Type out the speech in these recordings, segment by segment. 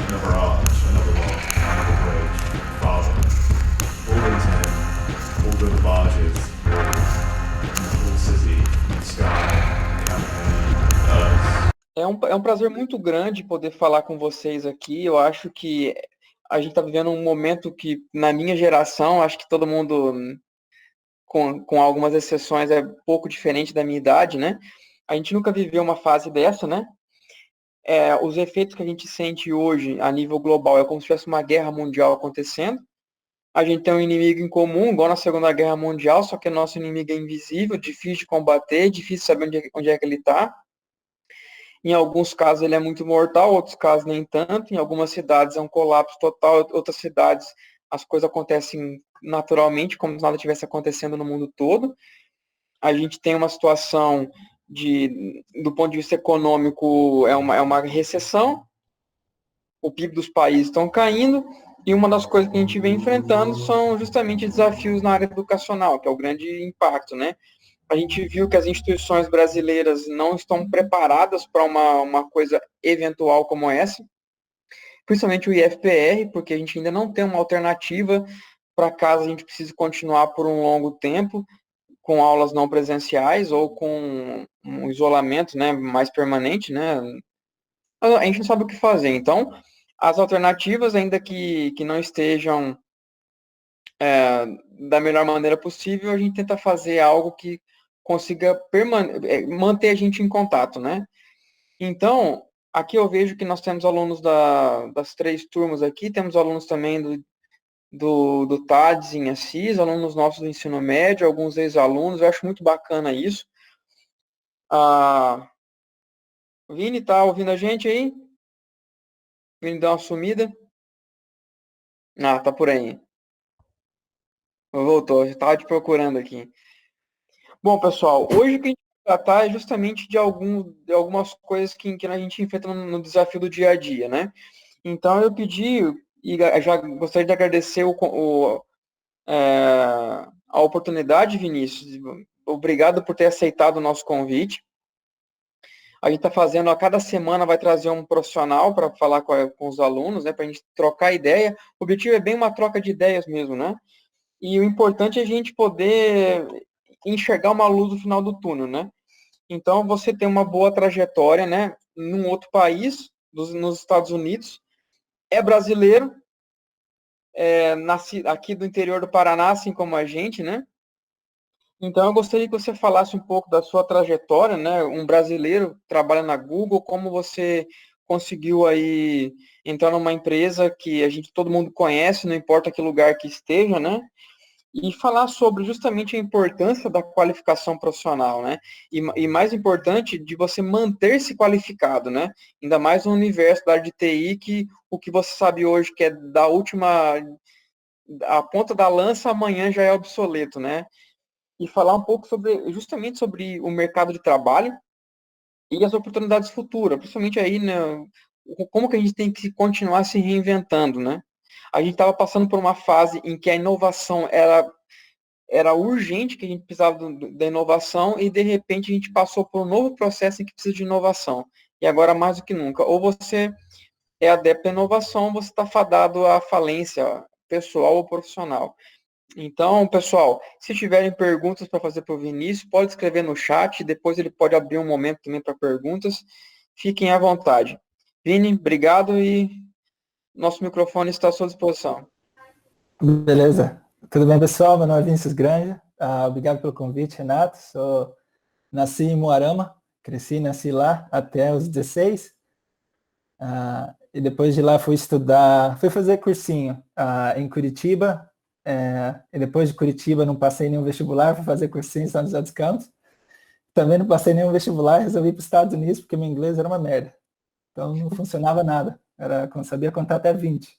in a barrage, another wall, another bridge, Father, over the Thames, over the barges, in the whole city, in the sky, campaign, earth. É um prazer muito grande poder falar com vocês aqui. Eu acho que a gente está vivendo um momento que, na minha geração, acho que todo mundo, com algumas exceções, é pouco diferente da minha idade, né? A gente nunca viveu uma fase dessa, né? Os efeitos que a gente sente hoje a nível global é como se tivesse uma guerra mundial acontecendo. A gente tem um inimigo em comum, igual na Segunda Guerra Mundial, só que nosso inimigo é invisível, difícil de combater, difícil de saber onde é que ele está. Em alguns casos ele é muito mortal, outros casos nem tanto. Em algumas cidades é um colapso total, outras cidades as coisas acontecem naturalmente, como se nada estivesse acontecendo no mundo todo. A gente tem uma situação do ponto de vista econômico, é uma recessão, o PIB dos países estão caindo, e uma das coisas que a gente vem enfrentando são justamente desafios na área educacional, que é o grande impacto, né? A gente viu que as instituições brasileiras não estão preparadas para uma coisa eventual como essa, principalmente o IFPR, porque a gente ainda não tem uma alternativa para caso a gente precise continuar por um longo tempo com aulas não presenciais ou com um isolamento, né, mais permanente, né? A gente não sabe o que fazer. Então, as alternativas, ainda que não estejam da melhor maneira possível, a gente tenta fazer algo que consiga manter a gente em contato, né? Então, aqui eu vejo que nós temos alunos das três turmas aqui, temos alunos também do TADS em Assis, alunos nossos do ensino médio, alguns ex-alunos, eu acho muito bacana isso. A Vini, tá ouvindo a gente aí? Vini deu uma sumida? Ah, tá por aí. Voltou, eu estava te procurando aqui. Bom, pessoal, hoje o que a gente vai tratar é justamente de algumas coisas que a gente enfrenta no desafio do dia a dia, né? Então, eu pedi, e já gostaria de agradecer a oportunidade, Vinícius. Obrigado por ter aceitado o nosso convite. A gente está fazendo, a cada semana vai trazer um profissional para falar com os alunos, né? Para a gente trocar ideia. O objetivo é bem uma troca de ideias mesmo, né? E o importante é a gente poder enxergar uma luz no final do túnel, né? Então, você tem uma boa trajetória, né? Num outro país, nos Estados Unidos, é brasileiro, nasci aqui do interior do Paraná, assim como a gente, né? Então, eu gostaria que você falasse um pouco da sua trajetória, né? Um brasileiro trabalha na Google, como você conseguiu aí entrar numa empresa que todo mundo conhece, não importa que lugar que esteja, né? E falar sobre justamente a importância da qualificação profissional, né? E mais importante, de você manter-se qualificado, né? Ainda mais no universo da área de TI, que o que você sabe hoje que é a ponta da lança, amanhã já é obsoleto, né? E falar um pouco justamente sobre o mercado de trabalho e as oportunidades futuras, principalmente aí, né? Como que a gente tem que continuar se reinventando, né? A gente estava passando por uma fase em que a inovação era urgente, que a gente precisava da inovação, e de repente a gente passou por um novo processo em que precisa de inovação. E agora mais do que nunca. Ou você é adepto à inovação, ou você está fadado à falência pessoal ou profissional. Então, pessoal, se tiverem perguntas para fazer para o Vinícius, pode escrever no chat, depois ele pode abrir um momento também para perguntas. Fiquem à vontade. Vini, obrigado e nosso microfone está à sua disposição. Beleza. Tudo bem, pessoal? Meu nome é Vinícius Granja. Obrigado pelo convite, Renato. Nasci em Moarama, cresci e nasci lá até os 16. E depois de lá fui fazer cursinho em Curitiba. E depois de Curitiba não passei nenhum vestibular, fui fazer cursinho em São José dos Campos. Também não passei nenhum vestibular, resolvi ir para os Estados Unidos porque meu inglês era uma merda. Então não funcionava nada. Sabia contar até 20.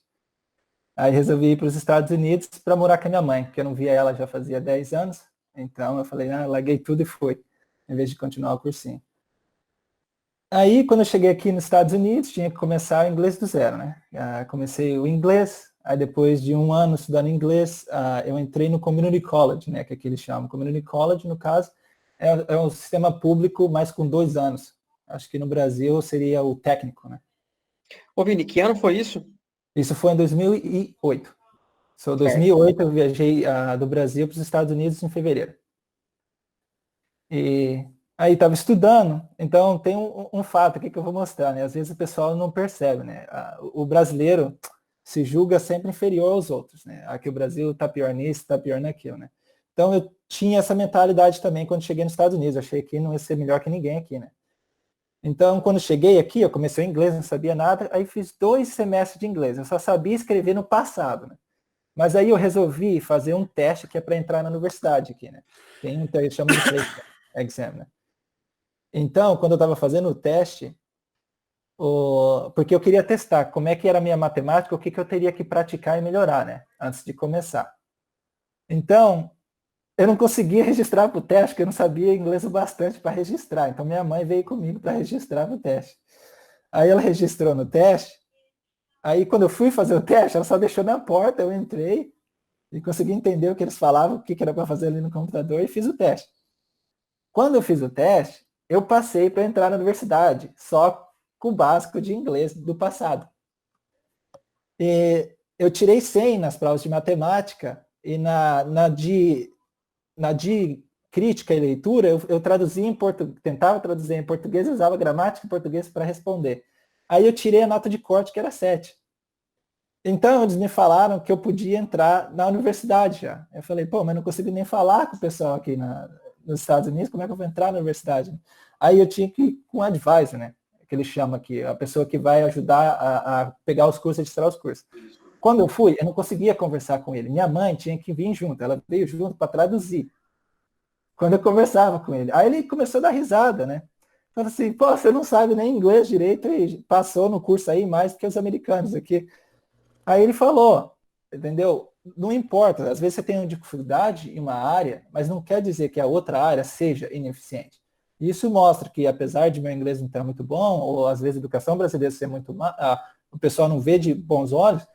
Aí resolvi ir para os Estados Unidos para morar com a minha mãe, porque eu não via ela já fazia 10 anos. Então eu falei, larguei tudo e fui, em vez de continuar o cursinho. Aí, quando eu cheguei aqui nos Estados Unidos, tinha que começar o inglês do zero, né? Comecei o inglês, aí depois de um ano estudando inglês, eu entrei no Community College, né? Que aqui eles chamam. Community College, no caso, é um sistema público, mas com 2 anos. Acho que no Brasil seria o técnico, né? Ô, Vini, que ano foi isso? Isso foi em 2008. Em Certo. 2008 eu viajei do Brasil para os Estados Unidos em fevereiro. E aí estava estudando, então tem um fato aqui que eu vou mostrar, né? Às vezes o pessoal não percebe, né? O brasileiro se julga sempre inferior aos outros, né? Aqui o Brasil está pior nisso, está pior naquilo, né? Então eu tinha essa mentalidade também quando cheguei nos Estados Unidos, eu achei que não ia ser melhor que ninguém aqui, né? Então quando cheguei aqui, eu comecei o inglês, não sabia nada, aí fiz 2 semestres de inglês, eu só sabia escrever no passado, né? Mas aí eu resolvi fazer um teste que é para entrar na universidade aqui, né? Tem um teste, chama de placement exam, né? Então, quando eu estava fazendo o teste, porque eu queria testar como é que era a minha matemática, o que eu teria que praticar e melhorar, né? Antes de começar. Então, eu não conseguia registrar para o teste, porque eu não sabia inglês o bastante para registrar. Então, minha mãe veio comigo para registrar no teste. Aí ela registrou no teste. Aí, quando eu fui fazer o teste, ela só deixou na porta, eu entrei e consegui entender o que eles falavam, o que era para fazer ali no computador e fiz o teste. Quando eu fiz o teste, eu passei para entrar na universidade, só com o básico de inglês do passado. E eu tirei 100 nas provas de matemática e na de crítica e leitura, eu traduzia em português, tentava traduzir em português e usava gramática em português para responder. Aí eu tirei a nota de corte, que era 7. Então, eles me falaram que eu podia entrar na universidade já. Eu falei, pô, mas não consigo nem falar com o pessoal aqui nos Estados Unidos, como é que eu vou entrar na universidade? Aí eu tinha que ir com um advisor, né? Que eles chamam aqui, a pessoa que vai ajudar a pegar os cursos, registrar os cursos. Quando eu fui, eu não conseguia conversar com ele. Minha mãe tinha que vir junto, ela veio junto para traduzir. Quando eu conversava com ele. Aí ele começou a dar risada, né? Falei assim, pô, você não sabe nem inglês direito e passou no curso aí mais que os americanos aqui. Aí ele falou, entendeu? Não importa, às vezes você tem uma dificuldade em uma área, mas não quer dizer que a outra área seja ineficiente. Isso mostra que, apesar de meu inglês não estar muito bom, ou às vezes a educação brasileira ser muito má, o pessoal não vê de bons olhos,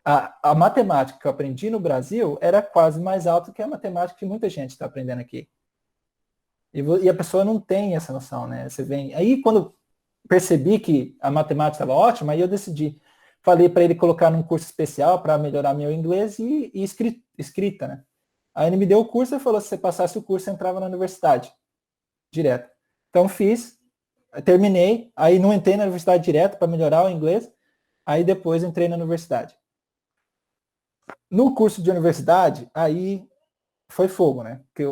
a matemática que eu aprendi no Brasil era quase mais alta que a matemática que muita gente está aprendendo aqui. E a pessoa não tem essa noção, né? Você vem. Aí, quando percebi que a matemática estava ótima, aí eu decidi. Falei para ele colocar num curso especial para melhorar meu inglês e escrita, né? Aí ele me deu o curso e falou, se você passasse o curso, você entrava na universidade, direto. Então fiz, terminei, aí não entrei na universidade direto para melhorar o inglês, aí depois entrei na universidade. No curso de universidade, aí foi fogo, né? Porque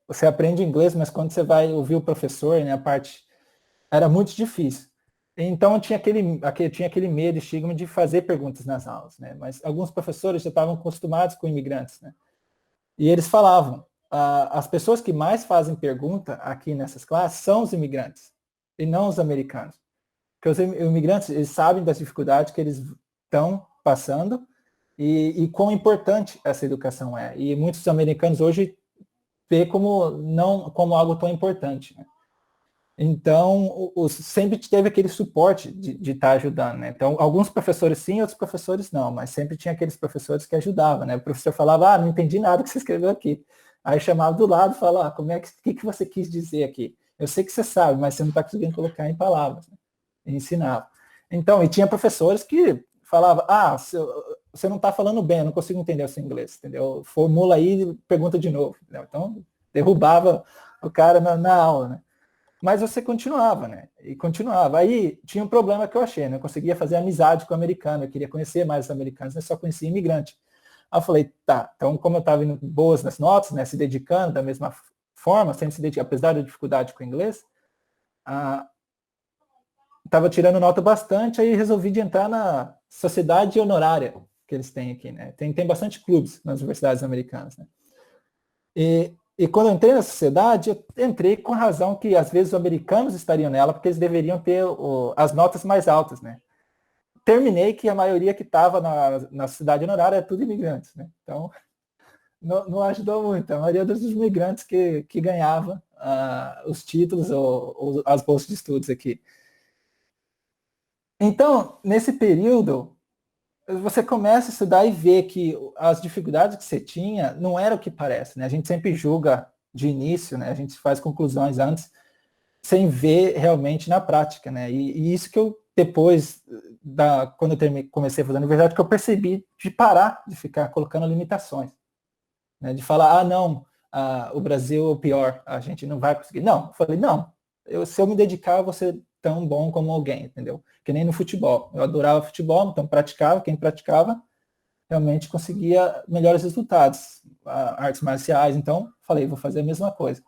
você aprende inglês, mas quando você vai ouvir o professor, né, a parte era muito difícil. Então eu tinha aquele medo, estigma de fazer perguntas nas aulas, né? Mas alguns professores já estavam acostumados com imigrantes, né? E eles falavam, as pessoas que mais fazem pergunta aqui nessas classes são os imigrantes, e não os americanos. Porque os imigrantes, eles sabem das dificuldades que eles estão passando e quão importante essa educação é. E muitos americanos hoje vê como algo tão importante, né? Então, sempre teve aquele suporte de estar ajudando, né? Então, alguns professores sim, outros professores não, mas sempre tinha aqueles professores que ajudavam, né? O professor falava, não entendi nada que você escreveu aqui. Aí chamava do lado e falava, como é que você quis dizer aqui? Eu sei que você sabe, mas você não está conseguindo colocar em palavras, né? E ensinava. Então, e tinha professores que falavam, você não está falando bem, eu não consigo entender o seu inglês, entendeu? Formula aí e pergunta de novo, entendeu? Então, derrubava o cara na aula, né? Mas você continuava, né? E continuava. Aí tinha um problema que eu achei, né? Eu conseguia fazer amizade com o americano, eu queria conhecer mais os americanos, eu só conhecia imigrante. Aí eu falei, tá, então como eu estava indo boas nas notas, né? Se dedicando da mesma forma, sempre se dedicando, apesar da dificuldade com o inglês, estava tirando nota bastante, aí resolvi de entrar na sociedade honorária que eles têm aqui, né? Tem bastante clubes nas universidades americanas, né? E quando eu entrei na sociedade, eu entrei com a razão que às vezes os americanos estariam nela, porque eles deveriam ter as notas mais altas, né? Terminei que a maioria que estava na sociedade honorária é tudo imigrantes, né? Então, não ajudou muito. A maioria dos imigrantes que ganhava os títulos ou as bolsas de estudos aqui. Então, nesse período, você começa a estudar e ver que as dificuldades que você tinha não era o que parece, né? A gente sempre julga de início, né? A gente faz conclusões antes, sem ver realmente na prática, né? E isso que eu, depois quando eu comecei a fazer a universidade, que eu percebi de parar de ficar colocando limitações. Né? De falar, não, o Brasil é o pior, a gente não vai conseguir. Não, eu falei, não, se eu me dedicar, eu vou ser tão bom como alguém, entendeu? Que nem no futebol. Eu adorava futebol, então praticava, quem praticava realmente conseguia melhores resultados, artes marciais, então falei, vou fazer a mesma coisa.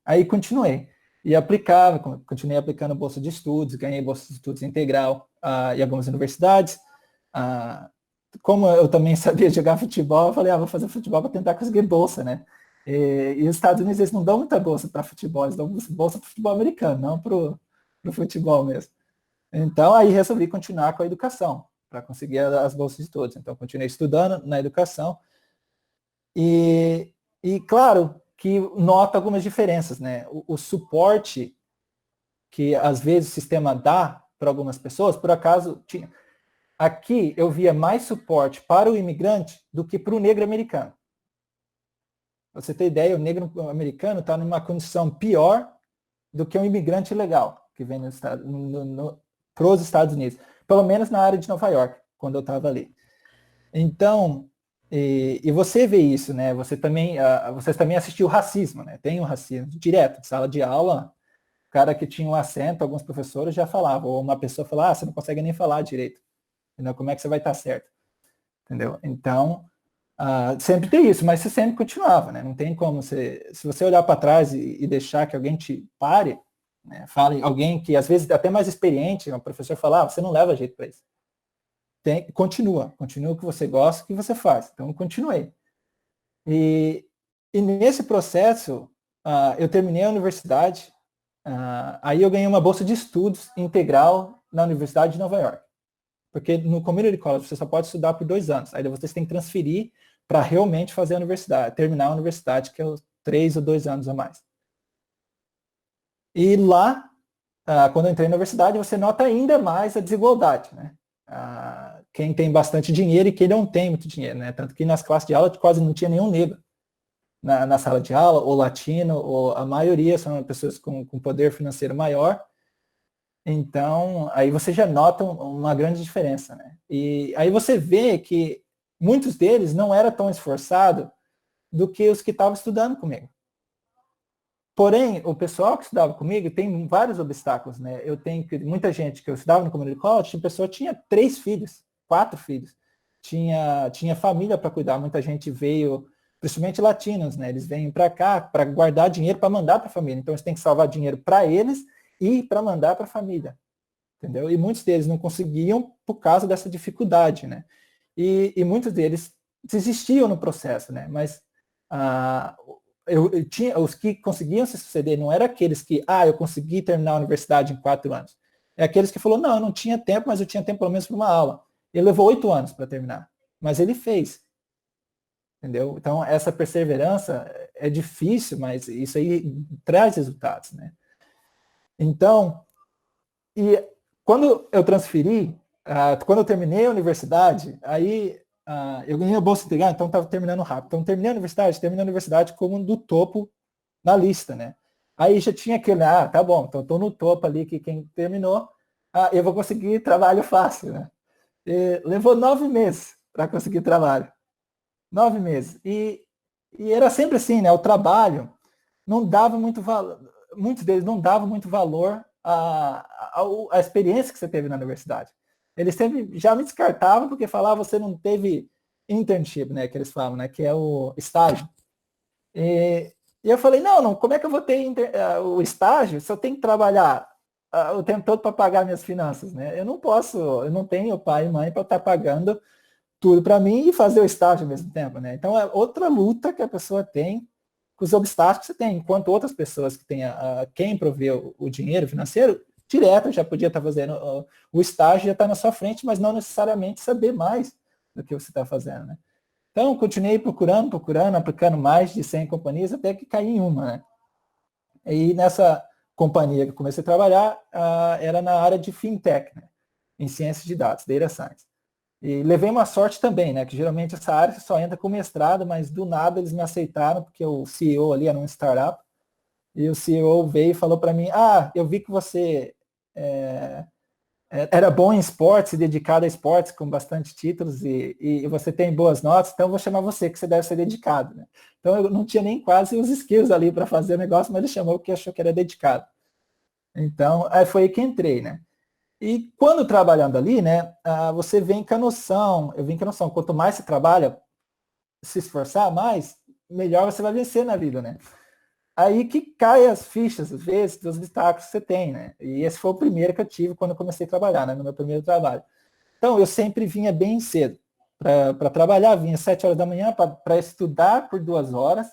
Aí continuei, e continuei aplicando bolsa de estudos, ganhei bolsa de estudos integral em algumas universidades. Como eu também sabia jogar futebol, eu falei, vou fazer futebol para tentar conseguir bolsa, né? E os Estados Unidos, eles não dão muita bolsa para futebol, eles dão bolsa para futebol americano, não para o futebol mesmo. Então, aí resolvi continuar com a educação, para conseguir as bolsas de todos. Então, continuei estudando na educação. E claro, que nota algumas diferenças, né? O suporte que, às vezes, o sistema dá para algumas pessoas, por acaso, tinha. Aqui, eu via mais suporte para o imigrante do que para o negro americano. Pra você ter ideia, o negro americano está numa condição pior do que um imigrante legal, que vem para os Estados Unidos. Pelo menos na área de Nova York, quando eu estava ali. Então, e você vê isso, né? Você também assistiu racismo, né? Tem o racismo direto, sala de aula, o cara que tinha um acento, alguns professores já falavam, ou uma pessoa falava, você não consegue nem falar direito. Entendeu? Como é que você vai estar certo? Entendeu? Então, sempre tem isso, mas você sempre continuava, né? Não tem como se você olhar para trás e deixar que alguém te pare, né? Fale alguém que às vezes até mais experiente, um professor falar, você não leva jeito para isso. Continua o que você gosta, o que você faz. Então, eu continuei. E nesse processo, eu terminei a universidade, aí eu ganhei uma bolsa de estudos integral na Universidade de Nova York. Porque no Community College você só pode estudar por 2 anos. Aí você tem que transferir para realmente fazer a universidade, terminar a universidade, que é os 3 ou 2 anos a mais. E lá, quando eu entrei na universidade, você nota ainda mais a desigualdade, né? Quem tem bastante dinheiro e quem não tem muito dinheiro, né? Tanto que nas classes de aula quase não tinha nenhum negro na sala de aula, ou latino, ou a maioria são pessoas com poder financeiro maior. Então, aí você já nota uma grande diferença, né? E aí você vê que muitos deles não eram tão esforçados do que os que estavam estudando comigo. Porém, o pessoal que estudava comigo tem vários obstáculos, né? Eu tenho muita gente que eu estudava no Community College, a pessoa tinha 3 filhos, 4 filhos. Tinha família para cuidar, muita gente veio, principalmente latinos, né? Eles vêm para cá para guardar dinheiro para mandar para a família. Então, eles têm que salvar dinheiro para eles e para mandar para a família, entendeu? E muitos deles não conseguiam por causa dessa dificuldade, né? E muitos deles desistiam no processo, né? Mas eu tinha os que conseguiam se suceder, não eram aqueles que, eu consegui terminar a universidade em 4 anos. É aqueles que falou, não, eu não tinha tempo, mas eu tinha tempo pelo menos para uma aula. Ele levou 8 anos para terminar, mas ele fez. Entendeu? Então, essa perseverança é difícil, mas isso aí traz resultados, né? Então, e quando eu transferi, quando eu terminei a universidade, aí eu ganhei a bolsa integral, então estava terminando rápido. Então, terminei a universidade como um do topo na lista, né? Aí já tinha aquele, tá bom, então estou no topo ali, que quem terminou, eu vou conseguir trabalho fácil, né? E levou 9 meses para conseguir trabalho. 9 meses. E era sempre assim, né? O trabalho não dava muito valor, muitos deles não davam muito valor à experiência que você teve na universidade. Eles sempre já me descartavam porque falavam você não teve internship, né? Que eles falam, né? Que é o estágio. E eu falei, não, como é que eu vou ter o estágio se eu tenho que trabalhar o tempo todo para pagar minhas finanças, né? Eu não tenho pai e mãe para estar pagando tudo para mim e fazer o estágio ao mesmo tempo, né? Então é outra luta que a pessoa tem com os obstáculos que você tem, enquanto outras pessoas que têm quem provê o dinheiro financeiro, direto já podia estar fazendo o estágio, já está na sua frente, mas não necessariamente saber mais do que você está fazendo, né? Então, continuei procurando, aplicando mais de 100 companhias, até que caí em uma, né? E nessa companhia que eu comecei a trabalhar, era na área de fintech, né? Em ciência de dados, data science. E levei uma sorte também, né? Que geralmente essa área você só entra com mestrado, mas do nada eles me aceitaram, porque o CEO ali era um startup, e o CEO veio e falou para mim, eu vi que você era bom em esportes, dedicado a esportes com bastante títulos e você tem boas notas, então eu vou chamar você, que você deve ser dedicado, né? Então eu não tinha nem quase os skills ali para fazer o negócio, mas ele chamou porque achou que era dedicado. Então, aí foi aí que entrei, né? E quando trabalhando ali, né, você vem com a noção, eu vim com a noção, quanto mais você trabalha, se esforçar mais, melhor você vai vencer na vida, né? Aí que cai as fichas, às vezes, dos obstáculos que você tem, né? E esse foi o primeiro que eu tive quando eu comecei a trabalhar, né? No meu primeiro trabalho. Então, eu sempre vinha bem cedo para trabalhar, vinha às 7 horas da manhã para estudar por 2 horas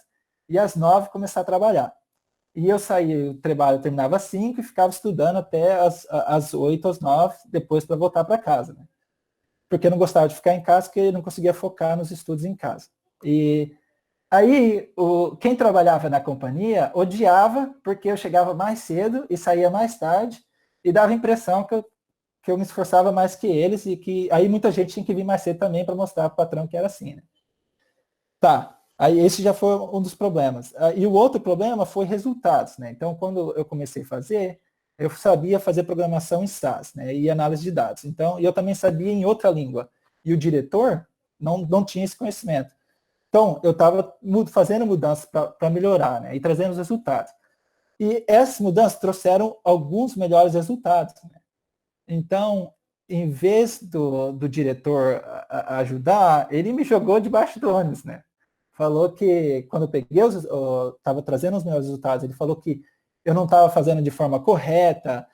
e às 9 começar a trabalhar. E eu saía, o trabalho terminava às 5 e ficava estudando até às 8, às 9, depois para voltar para casa, né? Porque eu não gostava de ficar em casa, porque eu não conseguia focar nos estudos em casa. E aí, quem trabalhava na companhia odiava, porque eu chegava mais cedo e saía mais tarde, e dava a impressão que eu me esforçava mais que eles, e que aí muita gente tinha que vir mais cedo também para mostrar para o patrão que era assim, né? Tá, aí esse já foi um dos problemas. E o outro problema foi resultados, né? Então, quando eu comecei a fazer, eu sabia fazer programação em SAS, né? E análise de dados. Então, eu também sabia em outra língua. E o diretor não tinha esse conhecimento. Então, eu estava fazendo mudanças para melhorar, né? E trazendo os resultados. E essas mudanças trouxeram alguns melhores resultados, né? Então, em vez do diretor ajudar, ele me jogou debaixo do ônibus, né? Falou que quando eu peguei, estava trazendo os meus resultados, ele falou que eu não estava fazendo de forma correta,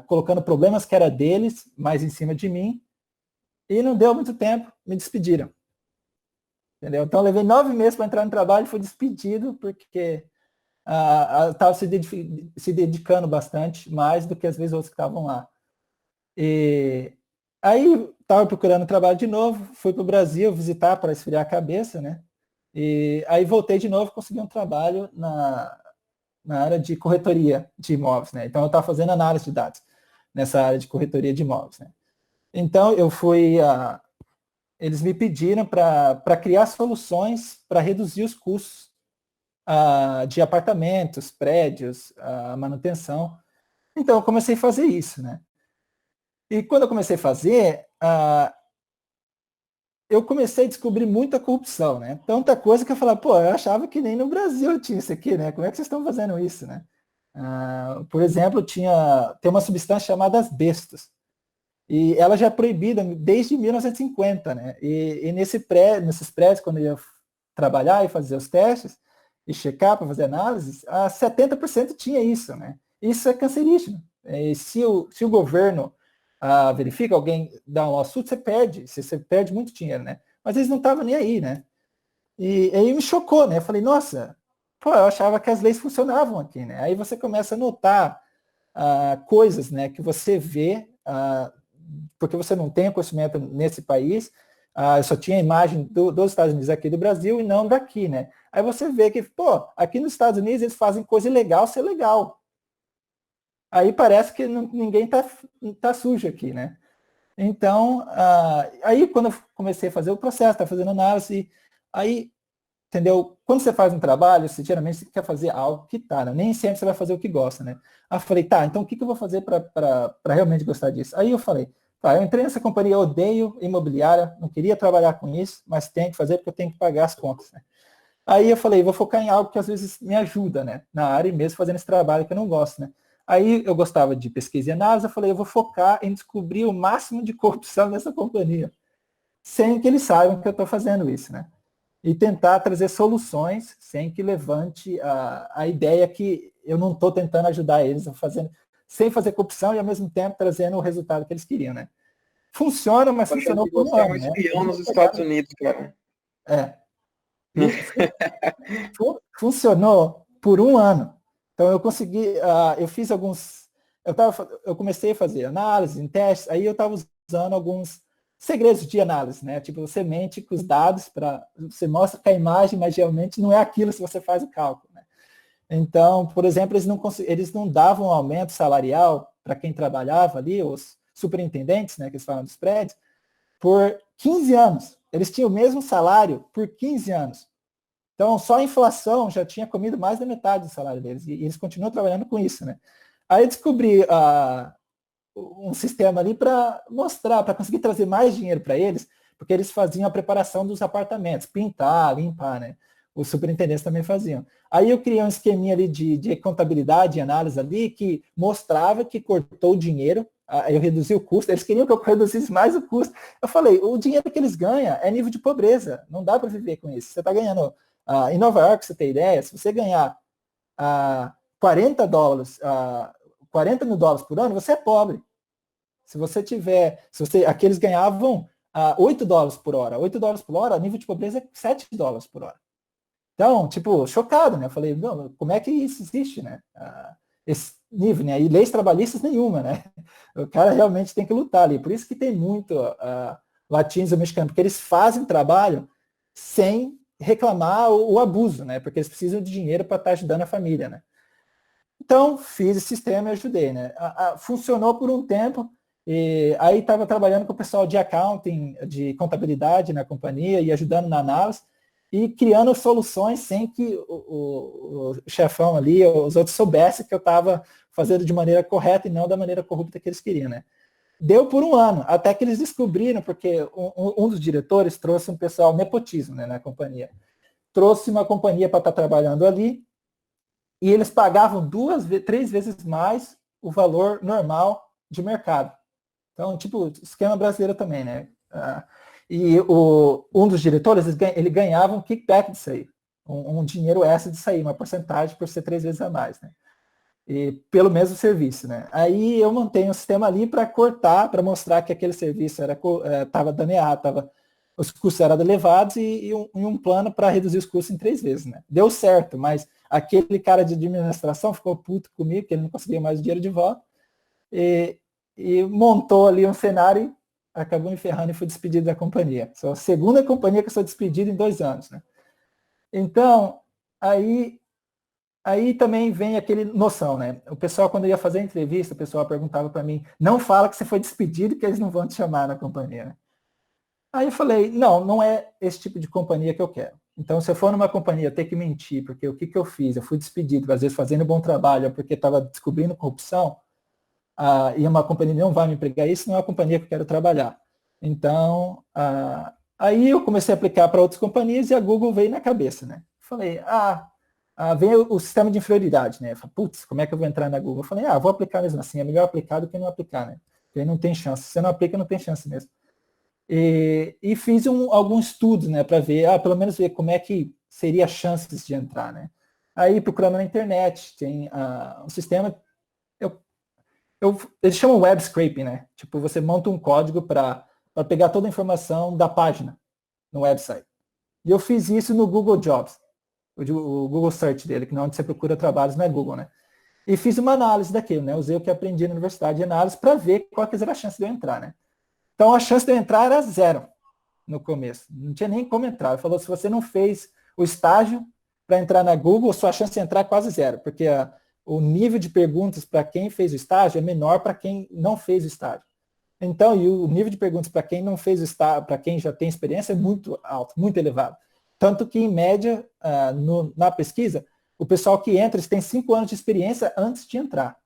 colocando problemas que era deles, mais em cima de mim, e não deu muito tempo, me despediram. Entendeu? Então, eu levei 9 meses para entrar no trabalho e fui despedido, porque estava se dedicando bastante, mais do que às vezes outros que estavam lá. E aí, estava procurando trabalho de novo, fui para o Brasil visitar para esfriar a cabeça, né? E aí voltei de novo, consegui um trabalho na área de corretoria de imóveis, né? Então eu estava fazendo análise de dados nessa área de corretoria de imóveis, né? Então eu fui, eles me pediram para criar soluções para reduzir os custos de apartamentos, prédios, manutenção. Então eu comecei a fazer isso, né? E quando eu comecei a fazer, eu comecei a descobrir muita corrupção, né? Tanta coisa que eu falava, pô, eu achava que nem no Brasil tinha isso aqui, né? Como é que vocês estão fazendo isso, né? Por exemplo, tem uma substância chamada asbestos, e ela já é proibida desde 1950, né? E nesses prédios, quando eu ia trabalhar e fazer os testes, e checar para fazer análises, 70% tinha isso, né? Isso é cancerígeno. E se o governo verifica, alguém dá um lawsuit, você perde muito dinheiro, né? Mas eles não estavam nem aí, né? E aí me chocou, né? Eu falei, nossa, pô, eu achava que as leis funcionavam aqui, né? Aí você começa a notar coisas, né, que você vê, porque você não tem conhecimento nesse país, eu só tinha a imagem dos Estados Unidos aqui do Brasil e não daqui, né? Aí você vê que, pô, aqui nos Estados Unidos eles fazem coisa ilegal ser legal. Aí parece que ninguém tá sujo aqui, né? Então, aí quando eu comecei a fazer o processo, tá fazendo análise, aí, entendeu? Quando você faz um trabalho, geralmente você quer fazer algo que tá, né? Nem sempre você vai fazer o que gosta, né? Aí eu falei, tá, então o que eu vou fazer para realmente gostar disso? Aí eu falei, tá, eu entrei nessa companhia, eu odeio imobiliária, não queria trabalhar com isso, mas tenho que fazer porque eu tenho que pagar as contas, né? Aí eu falei, vou focar em algo que às vezes me ajuda, né? Na área e mesmo fazendo esse trabalho que eu não gosto, né? Aí eu gostava de pesquisa e análise, eu falei, eu vou focar em descobrir o máximo de corrupção nessa companhia, sem que eles saibam que eu estou fazendo isso, né? E tentar trazer soluções sem que levante a ideia que eu não estou tentando ajudar eles, sem fazer corrupção e ao mesmo tempo trazendo o resultado que eles queriam, né? Funciona, mas funcionou por um Você é um ano, né? espião nos Estados Unidos, cara. E funcionou por um ano. Então eu consegui, eu fiz alguns, eu comecei a fazer análise em testes, aí eu estava usando alguns segredos de análise, né? Tipo, você mente com os dados, você mostra que a imagem, mas realmente não é aquilo se você faz o cálculo, né? Então, por exemplo, eles não davam aumento salarial para quem trabalhava ali, os superintendentes, né, que eles falam dos prédios, por 15 anos. Eles tinham o mesmo salário por 15 anos. Então, só a inflação já tinha comido mais da metade do salário deles, e eles continuam trabalhando com isso, né? Aí eu descobri um sistema ali para mostrar, para conseguir trazer mais dinheiro para eles, porque eles faziam a preparação dos apartamentos, pintar, limpar, né? Os superintendentes também faziam. Aí eu criei um esqueminha ali de contabilidade e análise ali que mostrava que cortou o dinheiro, eu reduzi o custo, eles queriam que eu reduzisse mais o custo. Eu falei, o dinheiro que eles ganham é nível de pobreza, não dá para viver com isso. Você está ganhando, em Nova York, você tem ideia, se você ganhar $40, $40 mil por ano, você é pobre. Se você tiver, aqui eles ganhavam $8 por hora. $8 por hora, nível de pobreza é $7 por hora. Então, tipo, chocado, né? Eu falei, não, como é que isso existe, né? Esse nível, né? E leis trabalhistas nenhuma, né? O cara realmente tem que lutar ali. Por isso que tem muito latinos ou mexicanos, porque eles fazem trabalho sem reclamar o abuso, né? Porque eles precisam de dinheiro para estar ajudando a família, né? Então, fiz esse sistema e ajudei, né? Funcionou por um tempo, e aí estava trabalhando com o pessoal de accounting, de contabilidade na companhia e ajudando na análise e criando soluções sem que o chefão ali, os outros soubessem que eu estava fazendo de maneira correta e não da maneira corrupta que eles queriam, né? Deu por um ano, até que eles descobriram, porque um dos diretores trouxe um pessoal nepotismo, né, na companhia. Trouxe uma companhia para estar trabalhando ali, e eles pagavam 3 vezes mais o valor normal de mercado. Então, tipo, esquema brasileiro também, né? E um dos diretores, ele ganhava um kickback disso aí, um dinheiro extra disso aí, uma porcentagem por ser 3 vezes a mais, né? E pelo mesmo serviço, né? Aí eu montei um sistema ali para cortar, para mostrar que aquele serviço estava dando errado, os custos eram elevados e um plano para reduzir os custos em 3 vezes, né? Deu certo, mas aquele cara de administração ficou puto comigo, que ele não conseguia mais o dinheiro de volta, e montou ali um cenário e acabou me ferrando e fui despedido da companhia. Sou a segunda companhia que eu sou despedido em 2 anos, né? Então, aí também vem aquele noção, né? O pessoal, quando ia fazer a entrevista, o pessoal perguntava para mim, não fala que você foi despedido que eles não vão te chamar na companhia, né? Aí eu falei, não é esse tipo de companhia que eu quero. Então, se eu for numa companhia, eu tenho que mentir, porque o que eu fiz? Eu fui despedido, às vezes fazendo bom trabalho, porque estava descobrindo corrupção, e uma companhia não vai me empregar, isso não é uma companhia que eu quero trabalhar. Então, aí eu comecei a aplicar para outras companhias e a Google veio na cabeça, né? Falei, vem o sistema de inferioridade, né? Falei, putz, como é que eu vou entrar na Google? Eu falei, vou aplicar mesmo assim, é melhor aplicar do que não aplicar, né? Porque aí não tem chance, se você não aplica, não tem chance mesmo. E fiz algum estudo, né, para ver, pelo menos ver como é que seria as chances de entrar, né? Aí procurando na internet, tem um sistema, eles chamam web scraping, né? Tipo, você monta um código para pegar toda a informação da página no website. E eu fiz isso no Google Jobs, o Google Search dele, que não é onde você procura trabalhos na Google, né? E fiz uma análise daquilo, né? Usei o que aprendi na universidade de análise para ver qual que era a chance de eu entrar, né? Então, a chance de eu entrar era 0 no começo. Não tinha nem como entrar. Ele falou, se você não fez o estágio para entrar na Google, sua chance de entrar é quase 0, porque o nível de perguntas para quem fez o estágio é menor para quem não fez o estágio. Então, e o nível de perguntas para quem não fez o estágio, para quem já tem experiência, é muito alto, muito elevado. Tanto que, em média, na pesquisa, o pessoal que entra, eles têm 5 anos de experiência antes de entrar.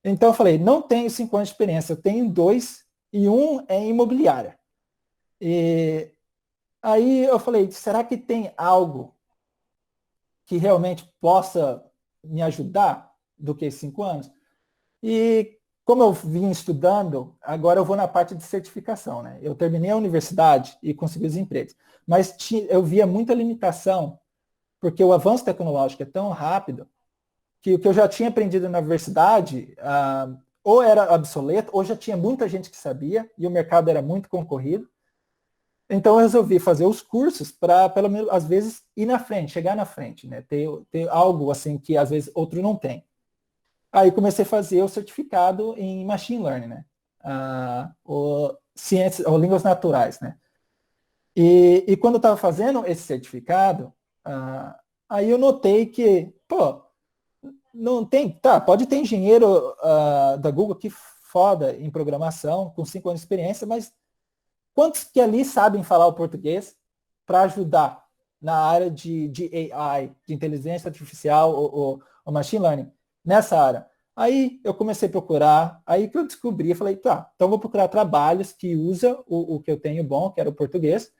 Então, eu falei, não tenho 5 anos de experiência, eu tenho 2, e um é em imobiliária. E aí eu falei, será que tem algo que realmente possa me ajudar do que 5 anos? E como eu vim estudando, agora eu vou na parte de certificação, né? Eu terminei a universidade e consegui os empregos. Mas eu via muita limitação, porque o avanço tecnológico é tão rápido que o que eu já tinha aprendido na universidade ou era obsoleto, ou já tinha muita gente que sabia, e o mercado era muito concorrido. Então eu resolvi fazer os cursos para, pelo menos, às vezes, ir na frente, chegar na frente, né? Ter algo assim que às vezes outro não tem. Aí comecei a fazer o certificado em Machine Learning, né? Ciências, ou línguas naturais, né? E quando eu estava fazendo esse certificado, aí eu notei que, não tem, pode ter engenheiro da Google que foda em programação, com 5 anos de experiência, mas quantos que ali sabem falar o português para ajudar na área de AI, de inteligência artificial ou machine learning, nessa área? Aí eu comecei a procurar, aí que eu descobri, falei, tá, então vou procurar trabalhos que usa o que eu tenho bom, que era o português,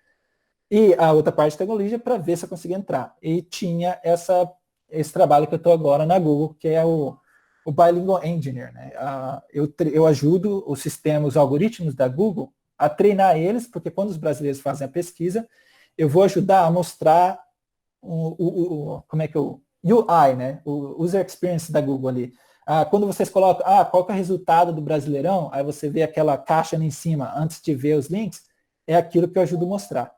e a outra parte de tecnologia para ver se eu conseguia entrar. E tinha esse trabalho que eu estou agora na Google, que é o Bilingual Engineer. Né? Eu ajudo os sistemas, os algoritmos da Google a treinar eles, porque quando os brasileiros fazem a pesquisa, eu vou ajudar a mostrar como é que o UI, né? O User Experience da Google ali. Quando vocês colocam, qual que é o resultado do Brasileirão? Aí você vê aquela caixa ali em cima, antes de ver os links, é aquilo que eu ajudo a mostrar.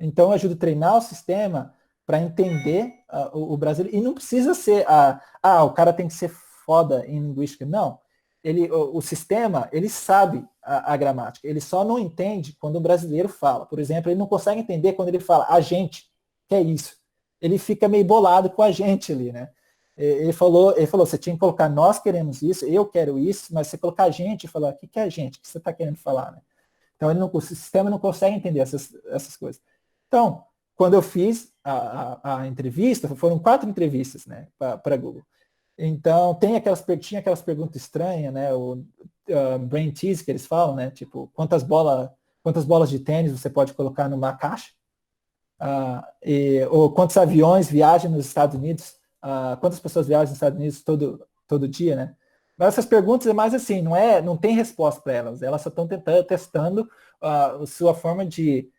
Então, eu ajudo a treinar o sistema para entender o brasileiro. E não precisa ser, o cara tem que ser foda em linguística. Não. O sistema, ele sabe a gramática. Ele só não entende quando o brasileiro fala. Por exemplo, ele não consegue entender quando ele fala a gente, que é isso. Ele fica meio bolado com a gente ali, né? Ele falou, você tinha que colocar nós queremos isso, eu quero isso, mas você colocar a gente e falar, o que é a gente? O que você está querendo falar, né? Então, o sistema não consegue entender essas coisas. Então, quando eu fiz a entrevista, foram 4 entrevistas, né, para a Google. Então, tinha aquelas perguntas estranhas, né, o brain tease que eles falam, né, tipo, quantas bolas de tênis você pode colocar numa caixa? Ou quantos aviões viajam nos Estados Unidos? Quantas pessoas viajam nos Estados Unidos todo dia, né? Mas essas perguntas é mais assim, não tem resposta para elas só estão testando a sua forma de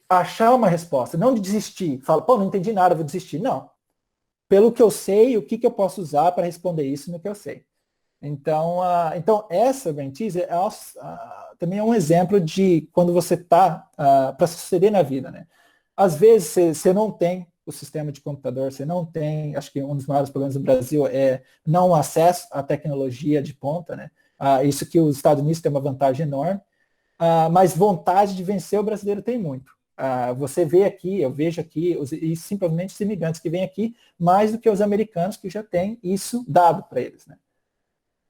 achar uma resposta, não de desistir. Fala, não entendi nada, vou desistir. Não. Pelo que eu sei, o que eu posso usar para responder isso no que eu sei. Então, essa brain teaser também é um exemplo de quando você está para suceder na vida, né? Às vezes você não tem o sistema de computador, você não tem, acho que um dos maiores problemas do Brasil é não acesso à tecnologia de ponta, né? Isso que os Estados Unidos têm uma vantagem enorme, mas vontade de vencer o brasileiro tem muito. Você vê aqui, eu vejo aqui, e simplesmente os imigrantes que vêm aqui, mais do que os americanos que já têm isso dado para eles, né?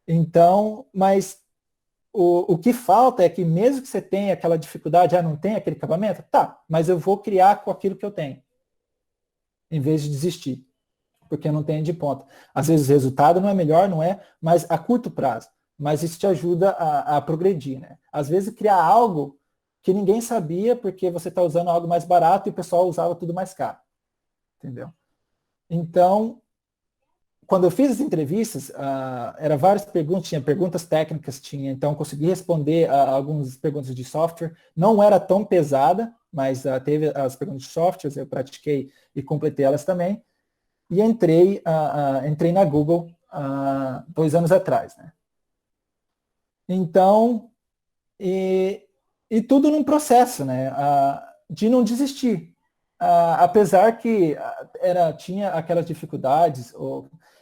Então, mas o que falta é que mesmo que você tenha aquela dificuldade, não tem aquele acabamento, tá, mas eu vou criar com aquilo que eu tenho, em vez de desistir, porque eu não tenho de ponta. Às vezes o resultado não é melhor, não é, mas a curto prazo. Mas isso te ajuda a progredir, né? Às vezes criar algo que ninguém sabia porque você está usando algo mais barato e o pessoal usava tudo mais caro. Entendeu? Então, quando eu fiz as entrevistas, eram várias perguntas, tinha perguntas técnicas, então consegui responder algumas perguntas de software. Não era tão pesada, mas teve as perguntas de software, eu pratiquei e completei elas também. E entrei na Google 2 anos atrás, né? Então, e tudo num processo, né? De não desistir. Apesar que tinha aquelas dificuldades,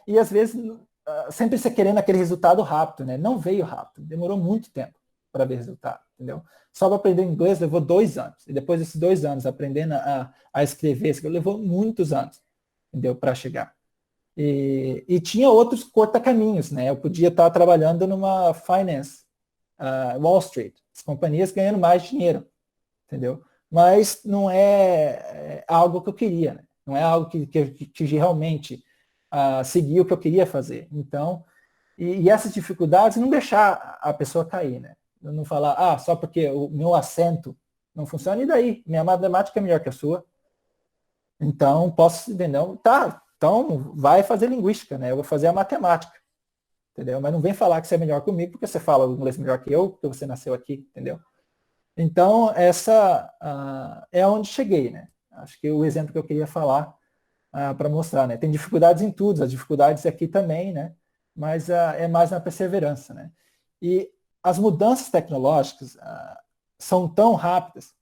e às vezes sempre você querendo aquele resultado rápido, né? Não veio rápido, demorou muito tempo para ver resultado, entendeu? Só para aprender inglês levou 2 anos, e depois desses 2 anos aprendendo a escrever, levou muitos anos, entendeu? Para chegar. E tinha outros corta-caminhos, né? Eu podia estar trabalhando numa finance, Wall Street, as companhias ganhando mais dinheiro, entendeu? Mas não é algo que eu queria, né? Não é algo que realmente seguia o que eu queria fazer. Então, e essas dificuldades não deixar a pessoa cair, né? Não falar, só porque o meu acento não funciona, e daí? Minha matemática é melhor que a sua. Então, posso entender, tá, então vai fazer linguística, né? Eu vou fazer a matemática, entendeu? Mas não vem falar que você é melhor comigo porque você fala o inglês melhor que eu, porque você nasceu aqui, entendeu? Então, essa é onde cheguei, né? Acho que o exemplo que eu queria falar para mostrar, né? Tem dificuldades em tudo, as dificuldades aqui também, né? Mas é mais na perseverança, né? E as mudanças tecnológicas são tão rápidas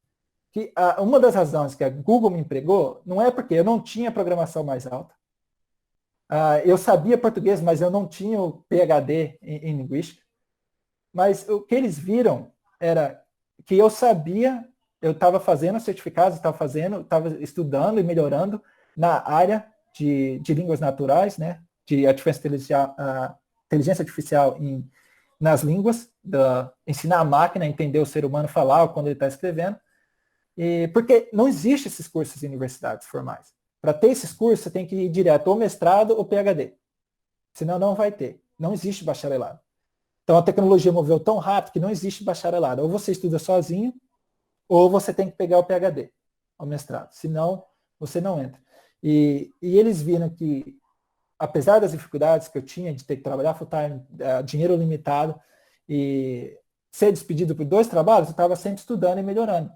que uma das razões que a Google me empregou não é porque eu não tinha programação mais alta. Eu sabia português, mas eu não tinha o PhD em linguística. Mas o que eles viram era que eu sabia, eu estava fazendo certificados, estava estudando e melhorando na área de línguas naturais, né, de inteligência artificial nas línguas, ensinar a máquina a entender o ser humano falar quando ele está escrevendo, porque não existem esses cursos em universidades formais. Para ter esses cursos, você tem que ir direto ou mestrado ou PhD, senão não vai ter. Não existe bacharelado. Então a tecnologia moveu tão rápido que não existe bacharelado. Ou você estuda sozinho, ou você tem que pegar o PhD, o mestrado. Senão, você não entra. E eles viram que, apesar das dificuldades que eu tinha de ter que trabalhar full-time, dinheiro limitado, e ser despedido por 2 trabalhos, eu estava sempre estudando e melhorando.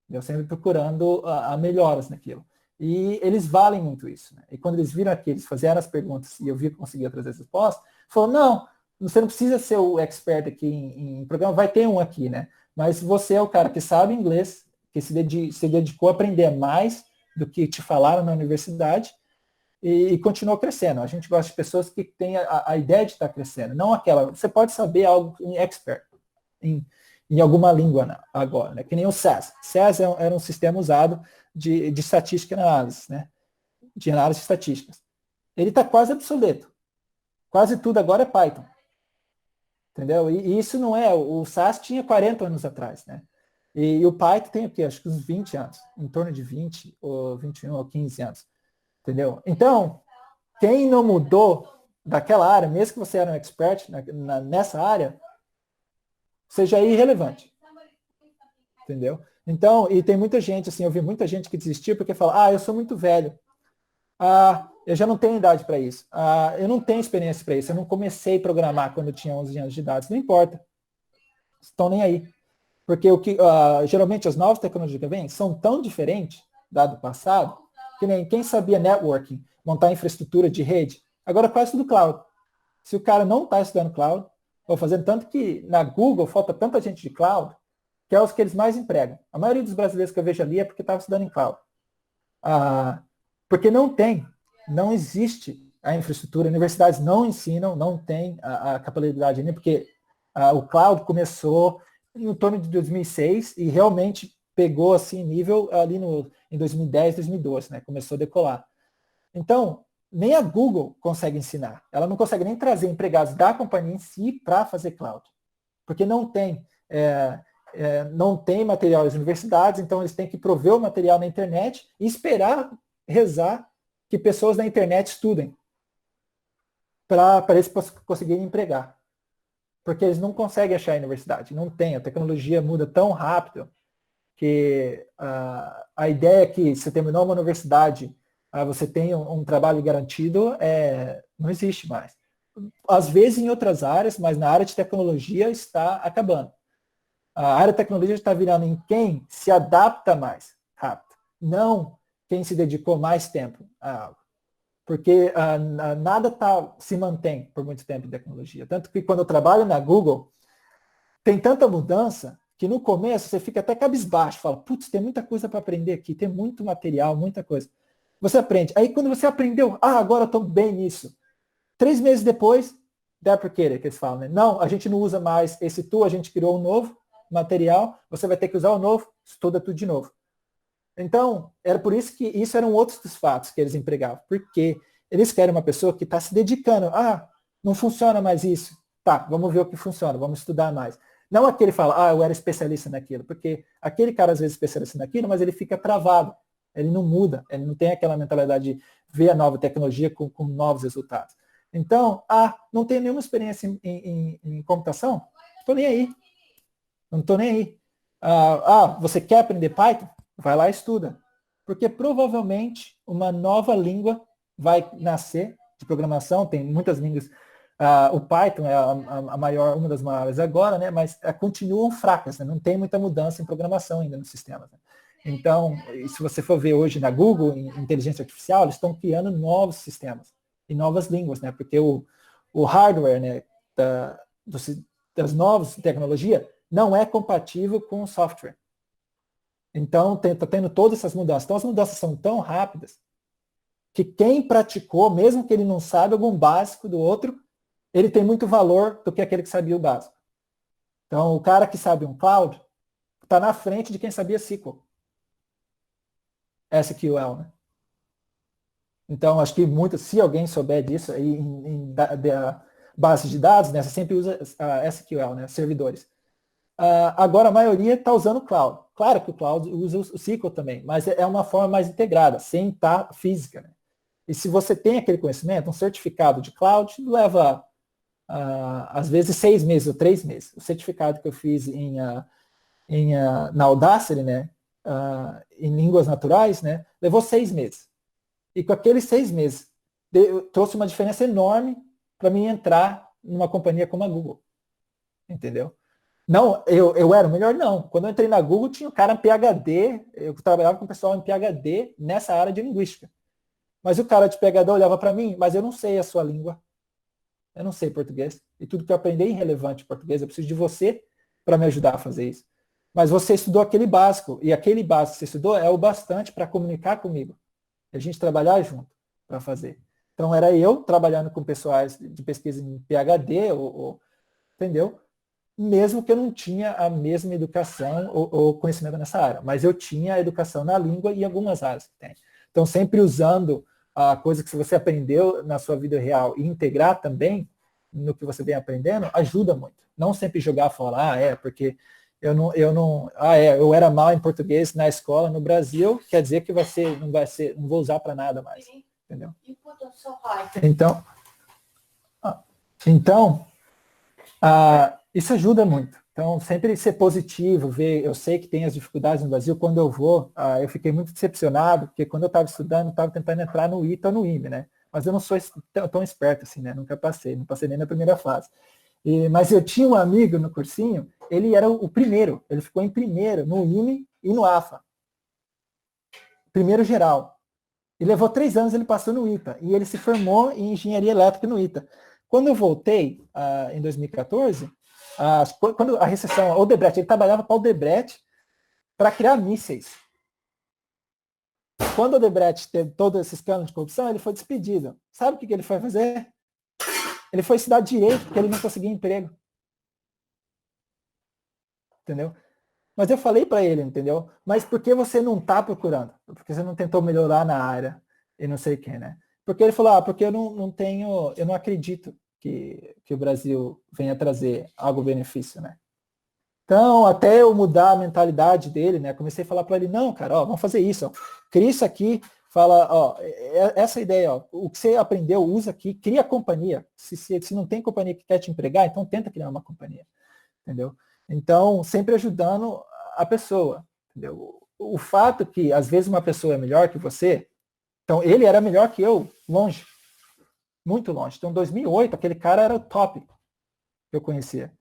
Eu sempre procurando a melhoras naquilo. E eles valem muito isso. Né? E quando eles viram aqui, eles fizeram as perguntas e eu vi que conseguia trazer as respostas, falaram, não, você não precisa ser o expert aqui em programa, vai ter um aqui, né? Mas você é o cara que sabe inglês, que se dedicou a aprender mais do que te falaram na universidade e continuou crescendo. A gente gosta de pessoas que têm a ideia de estar crescendo, não aquela, você pode saber algo em expert, em alguma língua agora, né? Que nem o SAS. SAS era um sistema usado de estatística e análise, né? De análise de estatísticas. Ele está quase obsoleto. Quase tudo agora é Python. Entendeu? E isso não é, o SAS tinha 40 anos atrás, né? E o Python tem o quê? Acho que uns 20 anos, em torno de 20, ou 21, ou 15 anos. Entendeu? Então, quem não mudou daquela área, mesmo que você era um expert nessa área, seja irrelevante. Entendeu? Então, e tem muita gente, assim, eu vi muita gente que desistiu porque fala, eu sou muito velho. Eu já não tenho idade para isso. Eu não tenho experiência para isso. Eu não comecei a programar quando eu tinha 11 anos de idade. Não importa. Estão nem aí. Porque geralmente as novas tecnologias que vêm são tão diferentes do passado, que nem quem sabia networking, montar infraestrutura de rede, agora quase tudo cloud. Se o cara não está estudando cloud, ou fazendo tanto que na Google falta tanta gente de cloud, que é os que eles mais empregam. A maioria dos brasileiros que eu vejo ali é porque estava estudando em cloud. Porque não existe a infraestrutura, universidades não ensinam, não tem a capacidade ainda, porque o cloud começou em torno de 2006 e realmente pegou assim nível ali em 2010, 2012, né? Começou a decolar. Então, nem a Google consegue ensinar. Ela não consegue nem trazer empregados da companhia em si para fazer cloud. Porque não tem material nas universidades, então eles têm que prover o material na internet e esperar, rezar que pessoas na internet estudem para eles conseguirem empregar. Porque eles não conseguem achar a universidade, não tem, a tecnologia muda tão rápido que a ideia é que se terminou uma universidade, você tem um trabalho garantido, não existe mais. Às vezes em outras áreas, mas na área de tecnologia está acabando. A área de tecnologia está virando em quem se adapta mais rápido, não quem se dedicou mais tempo a algo. Porque nada se mantém por muito tempo em tecnologia. Tanto que quando eu trabalho na Google, tem tanta mudança que no começo você fica até cabisbaixo, fala, putz, tem muita coisa para aprender aqui, tem muito material, muita coisa. Você aprende. Aí quando você aprendeu, agora eu estou bem nisso. 3 meses depois, deprecated, que eles falam, né? Não, a gente não usa mais esse tool, a gente criou um novo material, você vai ter que usar o novo, estuda tudo de novo. Então, era por isso que isso eram outros dos fatos que eles empregavam, porque eles querem uma pessoa que está se dedicando. Não funciona mais isso. Tá, vamos ver o que funciona, vamos estudar mais. Não aquele fala, eu era especialista naquilo, porque aquele cara às vezes é especialista naquilo, mas ele fica travado, ele não muda, ele não tem aquela mentalidade de ver a nova tecnologia com novos resultados. Então, não tenho nenhuma experiência em computação? Estou nem aí. Não estou nem aí. Você quer aprender Python? Vai lá e estuda. Porque provavelmente uma nova língua vai nascer de programação, tem muitas línguas. O Python é uma das maiores agora, né? Mas continuam fracas, né? Não tem muita mudança em programação ainda no sistema. Né? Então, se você for ver hoje na Google, em inteligência artificial, eles estão criando novos sistemas e novas línguas, né? Porque o hardware, né, das novas tecnologias não é compatível com o software. Então, está tendo todas essas mudanças. Então, as mudanças são tão rápidas que quem praticou, mesmo que ele não saiba algum básico do outro, ele tem muito valor do que aquele que sabia o básico. Então, o cara que sabe um cloud está na frente de quem sabia SQL. SQL, né? Então, acho que se alguém souber disso, aí em base de dados, né, você sempre usa SQL, né, servidores. Agora, a maioria está usando o cloud. Claro que o cloud usa o SQL também, mas é uma forma mais integrada, sem estar física. Né? E se você tem aquele conhecimento, um certificado de cloud leva às vezes 6 meses ou 3 meses. O certificado que eu fiz na Audacity, né, em línguas naturais, né, levou 6 meses. E com aqueles 6 meses, trouxe uma diferença enorme para mim entrar numa companhia como a Google. Entendeu? Não, eu era o melhor, não. Quando eu entrei na Google, tinha um cara em PhD, eu trabalhava com o pessoal em PhD nessa área de linguística. Mas o cara de PhD olhava para mim, mas eu não sei a sua língua. Eu não sei português. E tudo que eu aprendi é irrelevante em português. Eu preciso de você para me ajudar a fazer isso. Mas você estudou aquele básico. E aquele básico que você estudou é o bastante para comunicar comigo. E a gente trabalhar junto para fazer. Então era eu trabalhando com pessoais de pesquisa em PhD, entendeu? Mesmo que eu não tinha a mesma educação ou conhecimento nessa área. Mas eu tinha a educação na língua e em algumas áreas que tem. Então, sempre usando a coisa que você aprendeu na sua vida real e integrar também no que você vem aprendendo, ajuda muito. Não sempre jogar fora, porque eu era mal em português na escola no Brasil, quer dizer que não vou usar para nada mais. Entendeu? Então, isso ajuda muito. Então, sempre ser positivo, eu sei que tem as dificuldades no Brasil, quando eu vou, eu fiquei muito decepcionado, porque quando eu estava estudando, eu estava tentando entrar no ITA ou no IME, né? Mas eu não sou tão esperto assim, né? Nunca passei, não passei nem na primeira fase. Mas eu tinha um amigo no cursinho, ele era o primeiro, ele ficou em primeiro no IME e no AFA. Primeiro geral. E levou 3 anos, ele passou no ITA, e ele se formou em engenharia elétrica no ITA. Quando eu voltei, em 2014, quando a recessão, o Odebrecht, ele trabalhava para o Odebrecht para criar mísseis. Quando o Odebrecht teve todo esse escândalo de corrupção, ele foi despedido. Sabe o que ele foi fazer? Ele foi estudar direito, porque ele não conseguia emprego. Entendeu? Mas eu falei para ele, entendeu? Mas por que você não está procurando? Porque você não tentou melhorar na área e não sei o que, né? Porque ele falou, porque eu não acredito que o Brasil venha trazer algo benefício, né? Então, até eu mudar a mentalidade dele, né? Comecei a falar para ele, não, cara, vamos fazer isso, cria isso aqui, fala, essa ideia, o que você aprendeu, usa aqui, cria companhia. Se não tem companhia que quer te empregar, então tenta criar uma companhia, entendeu? Então, sempre ajudando a pessoa, entendeu? O fato que, às vezes, uma pessoa é melhor que você, então, ele era melhor que eu, longe, muito longe. Então, em 2008, aquele cara era o top que eu conhecia.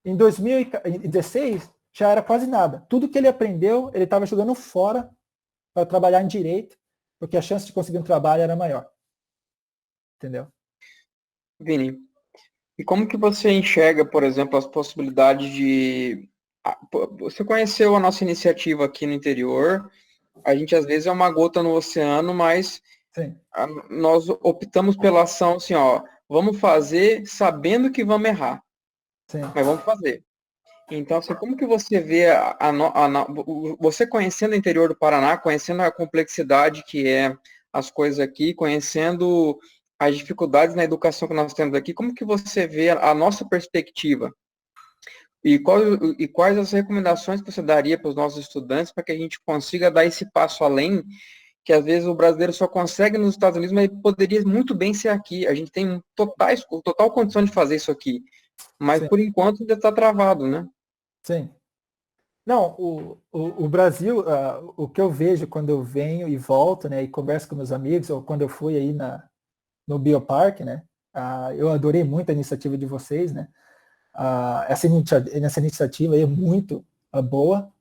Em 2016, já era quase nada. Tudo que ele aprendeu, ele estava jogando fora para trabalhar em direito, porque a chance de conseguir um trabalho era maior. Entendeu? Vini, e como que você enxerga, por exemplo, as possibilidades de... Você conheceu a nossa iniciativa aqui no interior, a gente às vezes é uma gota no oceano, mas Sim. Nós optamos pela ação assim, vamos fazer sabendo que vamos errar, Sim. mas vamos fazer. Então, assim, como que você vê você conhecendo o interior do Paraná, conhecendo a complexidade que é as coisas aqui, conhecendo as dificuldades na educação que nós temos aqui, como que você vê a nossa perspectiva? E quais as recomendações que você daria para os nossos estudantes para que a gente consiga dar esse passo além, que às vezes o brasileiro só consegue nos Estados Unidos, mas poderia muito bem ser aqui. A gente tem total condição de fazer isso aqui. Mas, Sim. por enquanto, ainda está travado, né? Sim. Não, o Brasil, o que eu vejo quando eu venho e volto, né, e converso com meus amigos, ou quando eu fui aí no Biopark, né, eu adorei muito a iniciativa de vocês, né, essa iniciativa aí é muito boa,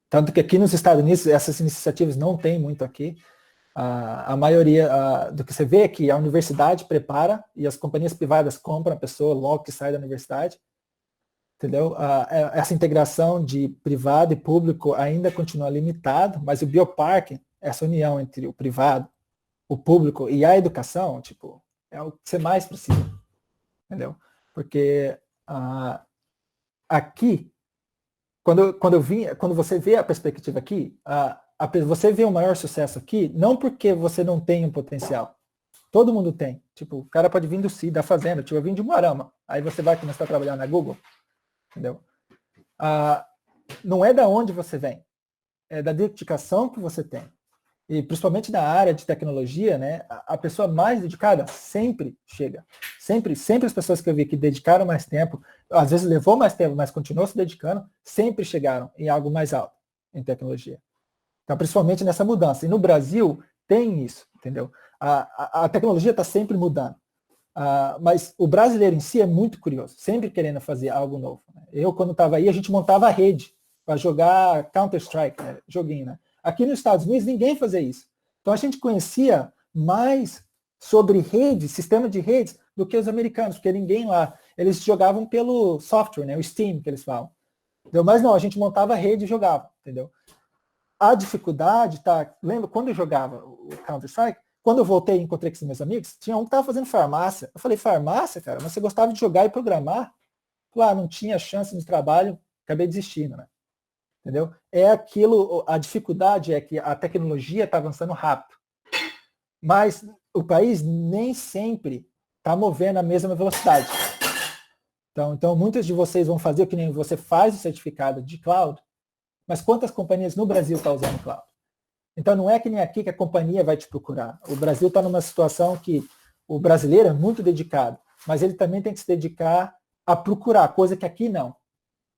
tanto que aqui nos Estados Unidos essas iniciativas não tem muito aqui. A maioria do que você vê é que a universidade prepara e as companhias privadas compram a pessoa logo que sai da universidade. Entendeu? Essa integração de privado e público ainda continua limitado, mas o Biopark, essa união entre o privado, o público e a educação, tipo, é o que você mais precisa. Entendeu? Porque aqui, quando você vê a perspectiva aqui, você vê o maior sucesso aqui, não porque você não tem um potencial. Todo mundo tem. Tipo, o cara pode vir do CI, da fazenda, tipo, eu vim de Moarama. Aí você vai começar a trabalhar na Google. Entendeu? Não é da onde você vem, é da dedicação que você tem. e principalmente na área de tecnologia, né, a pessoa mais dedicada sempre chega. Sempre as pessoas que eu vi que dedicaram mais tempo, às vezes levou mais tempo, mas continuou se dedicando, sempre chegaram em algo mais alto em tecnologia. Então, principalmente nessa mudança. E no Brasil tem isso, entendeu? A tecnologia está sempre mudando. Mas o brasileiro em si é muito curioso, sempre querendo fazer algo novo. Né? Eu, quando estava aí, a gente montava a rede para jogar Counter-Strike, né? Joguinho, né? Aqui nos Estados Unidos, ninguém fazia isso. Então, a gente conhecia mais sobre redes, sistema de redes, do que os americanos, porque ninguém lá, eles jogavam pelo software, né? O Steam, que eles falam. Entendeu? Mas não, a gente montava a rede e jogava, entendeu? A dificuldade, tá? Lembra quando eu jogava o Counter-Strike? Quando eu voltei e encontrei com os meus amigos, tinha um que estava fazendo farmácia. Eu falei, farmácia, cara, mas você gostava de jogar e programar? Claro, não tinha chance de trabalho, acabei desistindo, né? Entendeu? É aquilo, a dificuldade é que a tecnologia está avançando rápido, mas o país nem sempre está movendo a mesma velocidade. Então, muitas de vocês vão fazer o que nem você faz o certificado de cloud, mas quantas companhias no Brasil estão usando cloud? Então, não é que nem aqui que a companhia vai te procurar. O Brasil está numa situação que o brasileiro é muito dedicado, mas ele também tem que se dedicar a procurar, coisa que aqui não.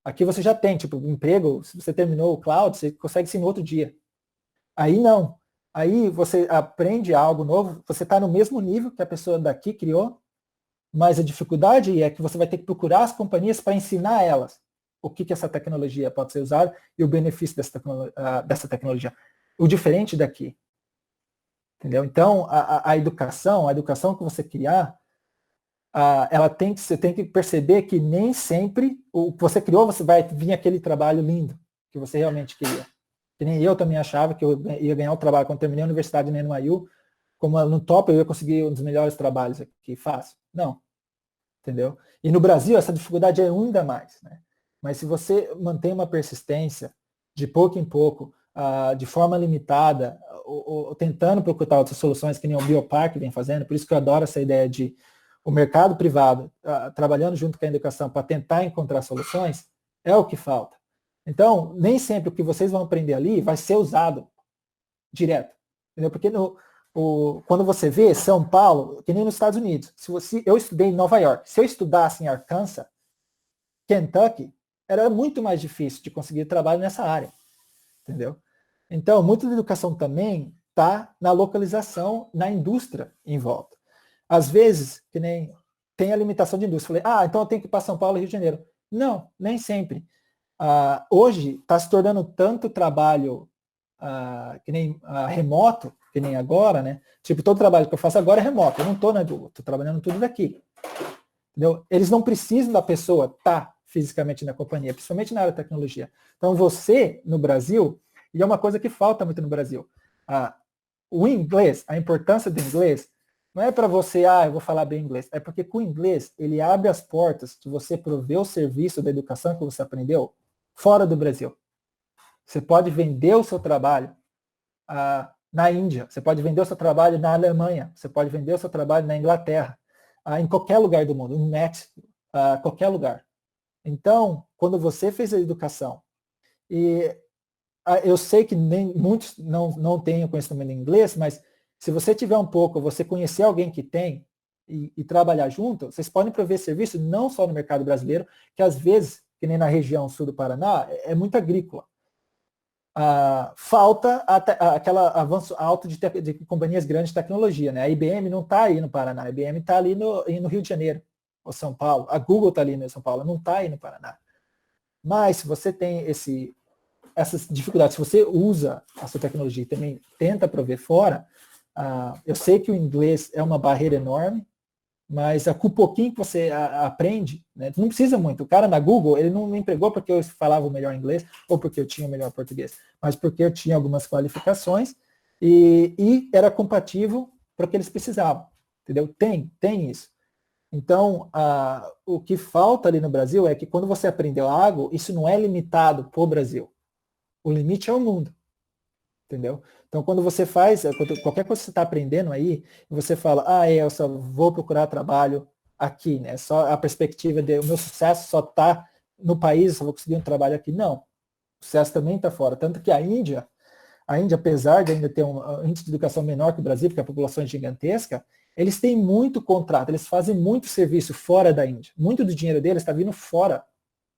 Aqui você já tem, tipo, emprego, se você terminou o cloud, você consegue sim no outro dia. Aí não. Aí você aprende algo novo, você está no mesmo nível que a pessoa daqui criou, mas a dificuldade é que você vai ter que procurar as companhias para ensinar elas o que essa tecnologia pode ser usada e o benefício dessa tecnologia. O diferente daqui. Entendeu? Então, a educação que você criar, você tem que perceber que nem sempre o que você criou, você vai vir aquele trabalho lindo que você realmente queria. Que nem eu também achava que eu ia ganhar o trabalho quando terminei a universidade na NYU, como no top eu ia conseguir um dos melhores trabalhos aqui, fácil. Não. Entendeu? E no Brasil essa dificuldade é ainda mais, né? Mas se você mantém uma persistência de pouco em pouco, de forma limitada, ou tentando procurar outras soluções que nem o Biopark vem fazendo, por isso que eu adoro essa ideia de o mercado privado trabalhando junto com a educação para tentar encontrar soluções, é o que falta. Então, nem sempre o que vocês vão aprender ali vai ser usado direto. Entendeu? Porque quando você vê São Paulo, que nem nos Estados Unidos, eu estudei em Nova York, se eu estudasse em Arkansas, Kentucky, era muito mais difícil de conseguir trabalho nessa área. Entendeu? Então, muita da educação também está na localização, na indústria em volta. Às vezes, que nem tem a limitação de indústria. Falei, então eu tenho que ir para São Paulo e Rio de Janeiro. Não, nem sempre. Hoje está se tornando tanto trabalho que nem remoto, que nem agora, né? Tipo, todo trabalho que eu faço agora é remoto. Eu não estou na Google, estou trabalhando tudo daqui. Entendeu? Eles não precisam da pessoa estar fisicamente na companhia, principalmente na área de tecnologia. Então, você, no Brasil, e é uma coisa que falta muito no Brasil, o inglês, a importância do inglês, não é para você, eu vou falar bem inglês, é porque com o inglês, ele abre as portas de você prover o serviço da educação que você aprendeu fora do Brasil. Você pode vender o seu trabalho na Índia, você pode vender o seu trabalho na Alemanha, você pode vender o seu trabalho na Inglaterra, em qualquer lugar do mundo, no México, qualquer lugar. Então, quando você fez a educação, e eu sei que muitos não têm o conhecimento em inglês, mas se você tiver um pouco, você conhecer alguém que tem e trabalhar junto, vocês podem prover serviço não só no mercado brasileiro, que às vezes, que nem na região sul do Paraná, é muito agrícola. Falta aquele avanço alto de companhias grandes de tecnologia. Né? A IBM não está aí no Paraná, a IBM está ali no Rio de Janeiro, ou São Paulo. A Google está ali no São Paulo, não está aí no Paraná. Mas se você tem essas dificuldades, se você usa a sua tecnologia e também tenta prover fora, eu sei que o inglês é uma barreira enorme, mas com o pouquinho que você aprende, né, não precisa muito. O cara na Google, ele não me empregou porque eu falava o melhor inglês ou porque eu tinha o melhor português, mas porque eu tinha algumas qualificações e era compatível para o que eles precisavam. Entendeu? Tem isso. Então, o que falta ali no Brasil é que quando você aprendeu algo, isso não é limitado para o Brasil. O limite é o mundo. Entendeu? Então, quando você qualquer coisa que você está aprendendo aí, você fala, eu só vou procurar trabalho aqui, né? Só a perspectiva de o meu sucesso só está no país, só vou conseguir um trabalho aqui. Não. O sucesso também está fora. Tanto que a Índia, a Índia, apesar de ainda ter um índice de educação menor que o Brasil, porque a população é gigantesca, eles têm muito contrato, eles fazem muito serviço fora da Índia. Muito do dinheiro deles está vindo fora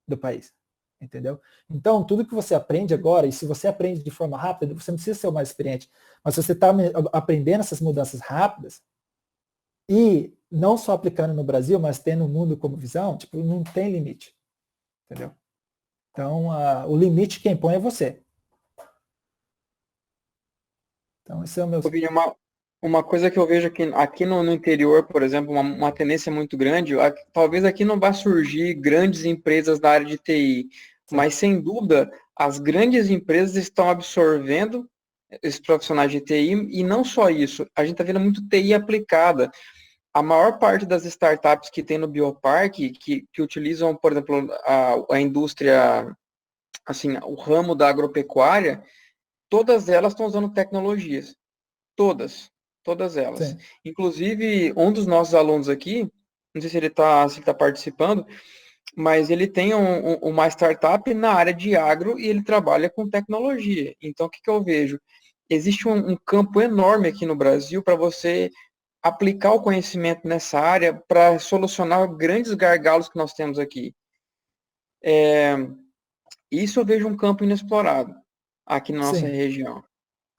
do país, entendeu? Então, tudo que você aprende agora, e se você aprende de forma rápida, você não precisa ser o mais experiente, mas se você está aprendendo essas mudanças rápidas, e não só aplicando no Brasil, mas tendo o mundo como visão, tipo, não tem limite, entendeu? Então, o limite quem põe é você. Então, esse é o meu... Vini, uma coisa que eu vejo aqui no interior, por exemplo, uma tendência muito grande, talvez aqui não vá surgir grandes empresas da área de TI, mas sem dúvida, as grandes empresas estão absorvendo esses profissionais de TI, e não só isso, a gente está vendo muito TI aplicada. A maior parte das startups que tem no Bioparque, que utilizam, por exemplo, a indústria, assim, o ramo da agropecuária, todas elas estão usando tecnologias. Todas elas. Sim. Inclusive, um dos nossos alunos aqui, não sei se ele tá participando, mas ele tem uma startup na área de agro e ele trabalha com tecnologia. Então, o que eu vejo? Existe um campo enorme aqui no Brasil para você aplicar o conhecimento nessa área para solucionar grandes gargalos que nós temos aqui. Isso eu vejo um campo inexplorado aqui na nossa Sim. região.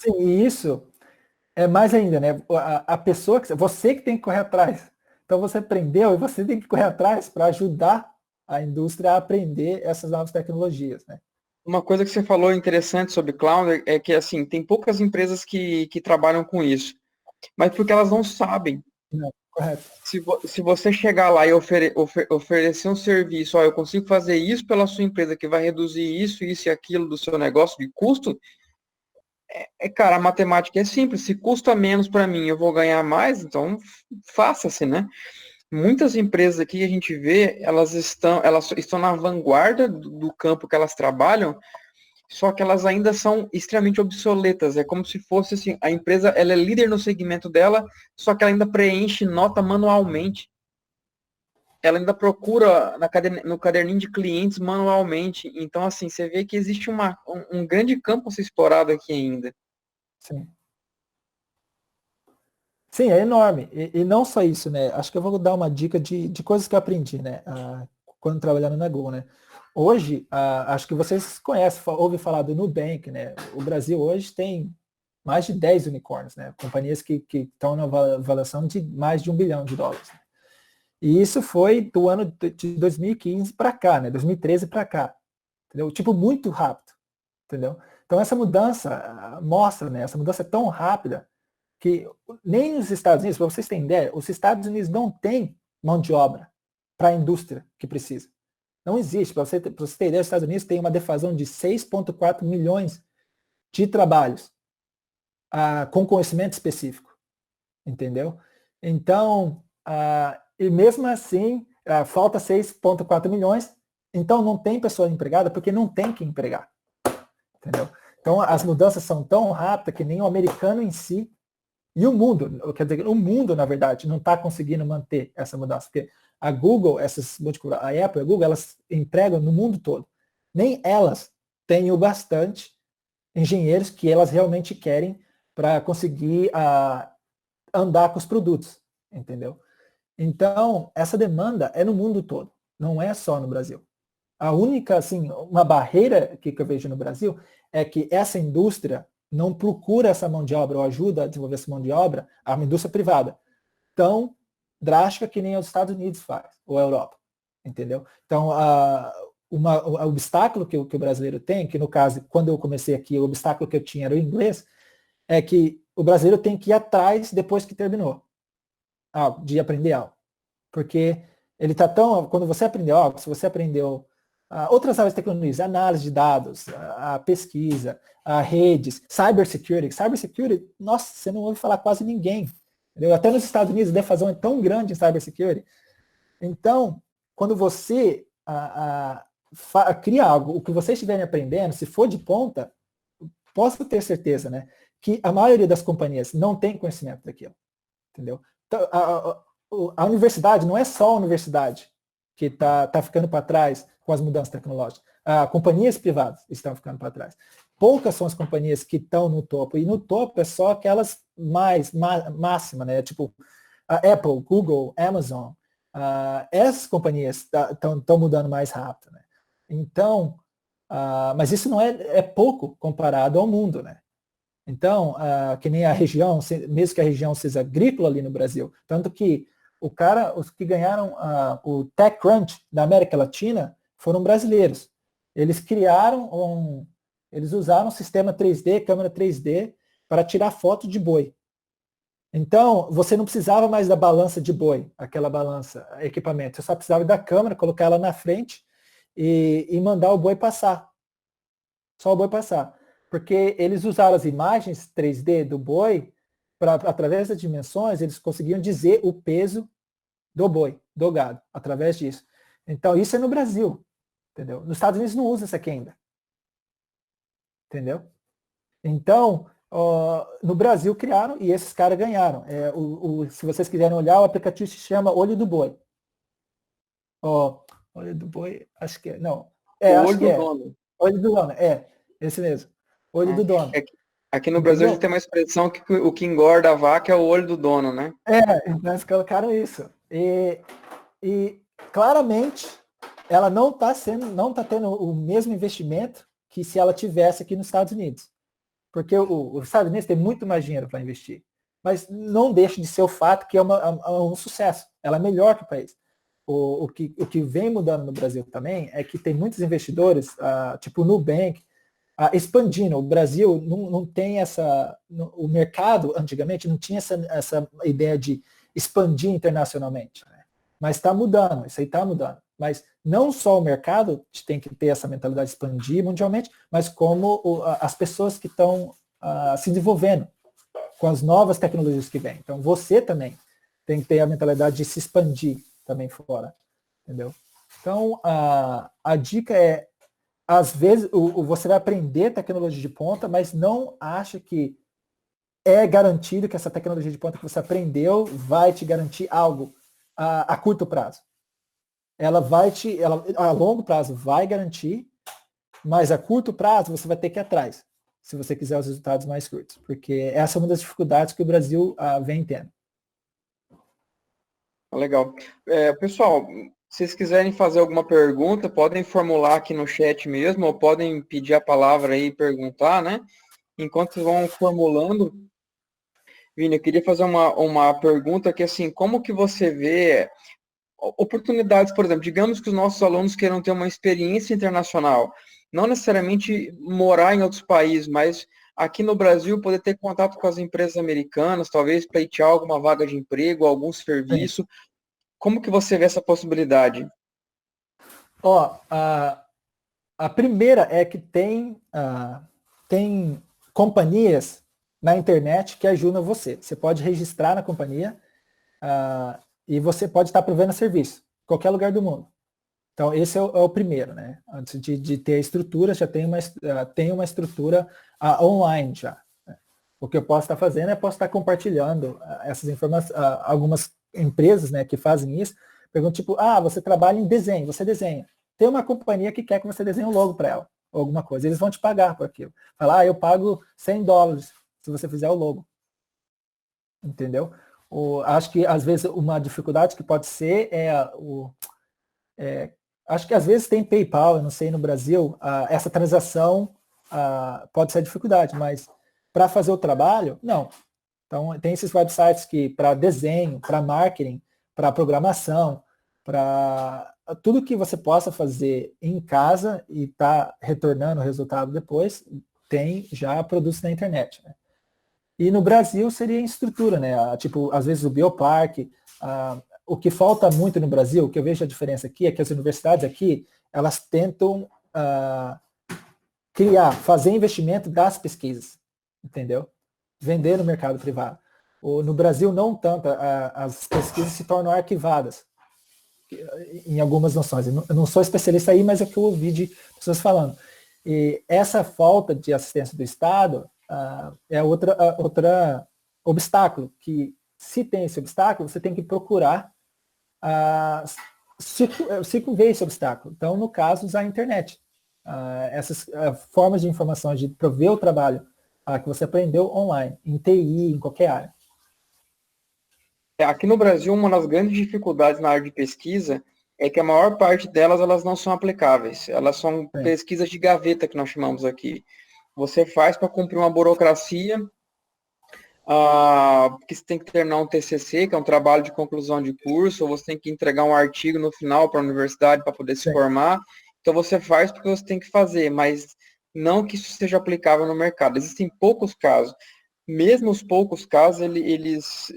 Sim, e isso é mais ainda, né? A pessoa você que tem que correr atrás. Então você aprendeu e você tem que correr atrás para ajudar a indústria a aprender essas novas tecnologias, né? Uma coisa que você falou interessante sobre cloud é que, assim, tem poucas empresas que trabalham com isso, mas porque elas não sabem. Não, correto. Se você chegar lá e oferecer um serviço, eu consigo fazer isso pela sua empresa, que vai reduzir isso e aquilo do seu negócio de custo, cara, a matemática é simples. Se custa menos para mim, eu vou ganhar mais, então faça-se, né? Muitas empresas aqui que a gente vê, elas estão na vanguarda do campo que elas trabalham, só que elas ainda são extremamente obsoletas. É como se fosse assim, a empresa ela é líder no segmento dela, só que ela ainda preenche nota manualmente. Ela ainda procura no caderninho de clientes manualmente. Então, assim, você vê que existe um grande campo a ser explorado aqui ainda. Sim. Sim, é enorme. E não só isso, né? Acho que eu vou dar uma dica de coisas que eu aprendi, né? Quando trabalhando na Google, né? Hoje, acho que vocês conhecem, ouvem falar do Nubank, né? O Brasil hoje tem mais de 10 unicórnios, né? Companhias que estão na avaliação de mais de $1 bilhão. E isso foi do ano de 2015 para cá, né? 2013 para cá. Entendeu? Tipo, muito rápido. Entendeu? Então essa mudança mostra, né? Essa mudança é tão rápida que nem nos Estados Unidos, para vocês terem ideia, os Estados Unidos não têm mão de obra para a indústria que precisa. Não existe. Para você ter ideia, os Estados Unidos têm uma defasão de 6,4 milhões de trabalhos com conhecimento específico. Entendeu? Então, e mesmo assim, falta 6,4 milhões, então não tem pessoa empregada porque não tem que empregar. Entendeu? Então, as mudanças são tão rápidas que nem o americano em si e o mundo, quer dizer, o mundo, na verdade, não está conseguindo manter essa mudança. Porque a Google, a Apple e a Google, elas empregam no mundo todo. Nem elas têm o bastante engenheiros que elas realmente querem para conseguir andar com os produtos, entendeu? Então, essa demanda é no mundo todo, não é só no Brasil. A única, assim, uma barreira que eu vejo no Brasil é que essa indústria não procura essa mão de obra ou ajuda a desenvolver essa mão de obra, a uma indústria privada, tão drástica que nem os Estados Unidos faz, ou a Europa, entendeu? Então, o obstáculo que o brasileiro tem, que no caso, quando eu comecei aqui, o obstáculo que eu tinha era o inglês, é que o brasileiro tem que ir atrás depois que terminou de aprender algo. Porque ele está tão... Quando você aprendeu algo, se você aprendeu outras áreas de tecnologia, análise de dados, a pesquisa, redes, cybersecurity, nossa, você não ouve falar quase ninguém. Entendeu? Até nos Estados Unidos a defasão é tão grande em cybersecurity. Então, quando você cria algo, o que vocês estiverem aprendendo, se for de ponta, posso ter certeza, né, que a maioria das companhias não tem conhecimento daquilo. Entendeu? Então, a universidade não é só a universidade que tá ficando para trás com as mudanças tecnológicas. Companhias privadas estão ficando para trás. Poucas são as companhias que estão no topo, e no topo é só aquelas máximas, né? Tipo a Apple, Google, Amazon. Essas companhias estão mudando mais rápido, né? Então, mas isso não é pouco comparado ao mundo, né? Então, que nem a região, mesmo que a região seja agrícola ali no Brasil, tanto que os que ganharam o TechCrunch da América Latina foram brasileiros. Eles eles usaram um sistema 3D, câmera 3D, para tirar foto de boi. Então, você não precisava mais da balança de boi, aquela balança, equipamento. Você só precisava da câmera, colocar ela na frente e mandar o boi passar. Só o boi passar. Porque eles usaram as imagens 3D do boi, através das dimensões, eles conseguiam dizer o peso do boi, do gado, através disso. Então, isso é no Brasil, entendeu? Nos Estados Unidos não usa isso aqui ainda. Entendeu? Então, no Brasil criaram e esses caras ganharam. Se vocês quiserem olhar, o aplicativo se chama Olho do Boi. Olho do Boi, acho que é. Não. Olho do Dono. Olho do Dono, esse mesmo. Olho do Dono. Aqui no Brasil a gente tem uma expressão que o que engorda a vaca é o olho do dono, né? Então eles colocaram isso. E claramente ela não está tendo o mesmo investimento que se ela tivesse aqui nos Estados Unidos. Porque os Estados Unidos tem muito mais dinheiro para investir. Mas não deixa de ser o fato que é um sucesso. Ela é melhor que o país. O que vem mudando no Brasil também é que tem muitos investidores, tipo o Nubank, expandindo. O Brasil não tem o mercado, antigamente, não tinha essa ideia de expandir internacionalmente. Né? Mas está mudando, isso aí está mudando. Mas não só o mercado tem que ter essa mentalidade de expandir mundialmente, mas como as pessoas que estão se desenvolvendo com as novas tecnologias que vêm. Então, você também tem que ter a mentalidade de se expandir também fora. Entendeu? Então, a dica é, às vezes, você vai aprender tecnologia de ponta, mas não acha que é garantido que essa tecnologia de ponta que você aprendeu vai te garantir algo a curto prazo. Ela a longo prazo vai garantir, mas a curto prazo você vai ter que ir atrás, se você quiser os resultados mais curtos, porque essa é uma das dificuldades que o Brasil vem tendo. Legal. Pessoal, se vocês quiserem fazer alguma pergunta, podem formular aqui no chat mesmo, ou podem pedir a palavra aí e perguntar, né? Enquanto vocês vão formulando, Vini, eu queria fazer uma pergunta que, assim, como que você vê oportunidades, por exemplo, digamos que os nossos alunos queiram ter uma experiência internacional, não necessariamente morar em outros países, mas aqui no Brasil poder ter contato com as empresas americanas, talvez pleitear alguma vaga de emprego, algum serviço. Sim. Como que você vê essa possibilidade? A primeira é que tem companhias na internet que ajudam você. Você pode registrar na companhia e você pode estar provendo serviço, em qualquer lugar do mundo. Então, esse é o primeiro, né? Antes de ter a estrutura, já tem uma estrutura online já. Né? O que eu posso estar fazendo é posso estar compartilhando essas informações. Algumas empresas, né, que fazem isso, perguntam tipo, você trabalha em desenho, você desenha. Tem uma companhia que quer que você desenhe um logo para ela, ou alguma coisa. Eles vão te pagar por aquilo. Fala, eu pago $100 se você fizer o logo. Entendeu? Acho que, às vezes, uma dificuldade que pode ser acho que, às vezes, tem PayPal, eu não sei, no Brasil, essa transação pode ser a dificuldade, mas para fazer o trabalho, não. Então, tem esses websites que, para desenho, para marketing, para programação, para tudo que você possa fazer em casa e tá retornando o resultado depois, tem já produtos na internet, né? E no Brasil seria em estrutura, né? Tipo, às vezes o bioparque. O que falta muito no Brasil, o que eu vejo a diferença aqui, é que as universidades aqui, elas tentam fazer investimento das pesquisas, entendeu? Vender no mercado privado. No Brasil, não tanto, as pesquisas se tornam arquivadas, em algumas noções. Eu não sou especialista aí, mas é o que eu ouvi de pessoas falando. E essa falta de assistência do Estado é outra obstáculo, que se tem esse obstáculo, você tem que procurar circunveio esse obstáculo. Então, no caso, usar a internet. Essas formas de informação, de prover o trabalho que você aprendeu online, em TI, em qualquer área. Aqui no Brasil, uma das grandes dificuldades na área de pesquisa é que a maior parte delas elas não são aplicáveis. Elas são pesquisas de gaveta, que nós chamamos aqui. Você faz para cumprir uma burocracia, que você tem que terminar um TCC, que é um trabalho de conclusão de curso, ou você tem que entregar um artigo no final para a universidade para poder se formar. Então você faz porque você tem que fazer, mas não que isso seja aplicável no mercado. Existem poucos casos. Mesmo os poucos casos, eles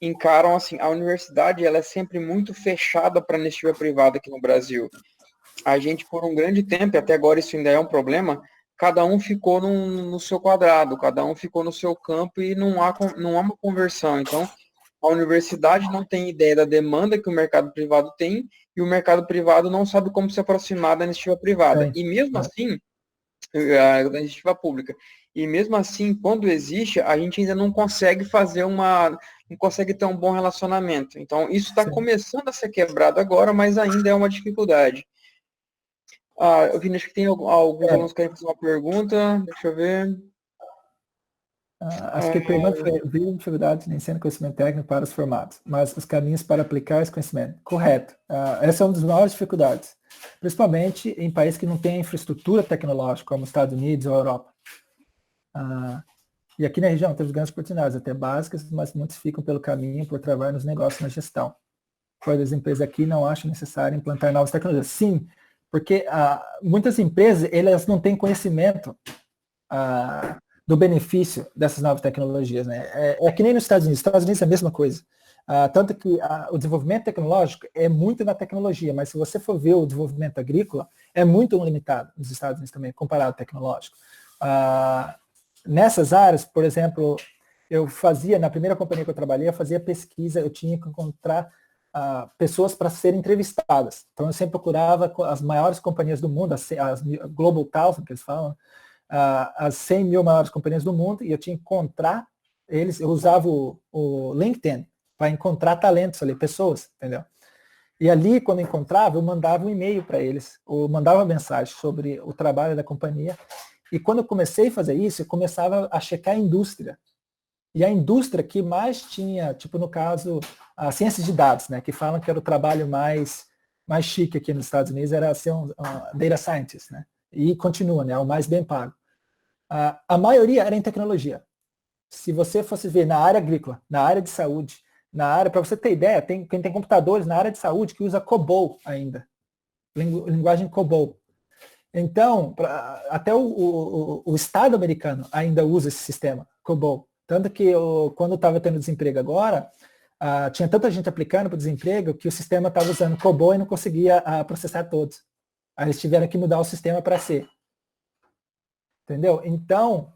encaram assim, a universidade ela é sempre muito fechada para a iniciativa privada aqui no Brasil. A gente, por um grande tempo, e até agora isso ainda é um problema, cada um ficou no seu quadrado, cada um ficou no seu campo e não há uma conversão. Então, a universidade não tem ideia da demanda que o mercado privado tem e o mercado privado não sabe como se aproximar da iniciativa privada. E mesmo assim, da iniciativa pública. E mesmo assim, quando existe, a gente ainda não consegue não consegue ter um bom relacionamento. Então, isso está começando a ser quebrado agora, mas ainda é uma dificuldade. Eu vi, acho que tem alguns alunos que querem fazer uma pergunta. Deixa eu ver. Acho que a pergunta foi: viram dificuldades nem sendo conhecimento técnico para os formados, mas os caminhos para aplicar esse conhecimento. Correto. Essa é uma das maiores dificuldades, principalmente em países que não têm infraestrutura tecnológica, como os Estados Unidos ou a Europa. E aqui na região temos grandes oportunidades, até básicas, mas muitos ficam pelo caminho por trabalhar nos negócios na gestão. Pois as empresas aqui não acham necessário implantar novas tecnologias. Sim, porque muitas empresas elas não têm conhecimento do benefício dessas novas tecnologias, né? É que nem nos Estados Unidos. Nos Estados Unidos é a mesma coisa. Tanto que o desenvolvimento tecnológico é muito na tecnologia, mas se você for ver o desenvolvimento agrícola, é muito limitado nos Estados Unidos também, comparado ao tecnológico. Nessas áreas, por exemplo, na primeira companhia que eu trabalhei, eu fazia pesquisa, eu tinha que encontrar pessoas para serem entrevistadas. Então eu sempre procurava as maiores companhias do mundo, as Global 1000, que eles falam, as 100 mil maiores companhias do mundo, e eu tinha que encontrar eles, eu usava o LinkedIn para encontrar talentos ali, pessoas, entendeu? E ali, quando eu encontrava, eu mandava um e-mail para eles, ou mandava mensagem sobre o trabalho da companhia. E quando eu comecei a fazer isso, eu começava a checar a indústria. E a indústria que mais tinha, tipo no caso, a ciências de dados, né, que falam que era o trabalho mais chique aqui nos Estados Unidos, era ser um data scientist, né? E continua, né, o mais bem pago. A maioria era em tecnologia. Se você fosse ver na área agrícola, na área de saúde, para você ter ideia, quem tem computadores na área de saúde que usa COBOL ainda, linguagem COBOL. Então, até o Estado americano ainda usa esse sistema, COBOL. Tanto que quando eu estava tendo desemprego agora, tinha tanta gente aplicando para o desemprego que o sistema estava usando COBOL e não conseguia processar todos. Aí eles tiveram que mudar o sistema para C. Entendeu? Então,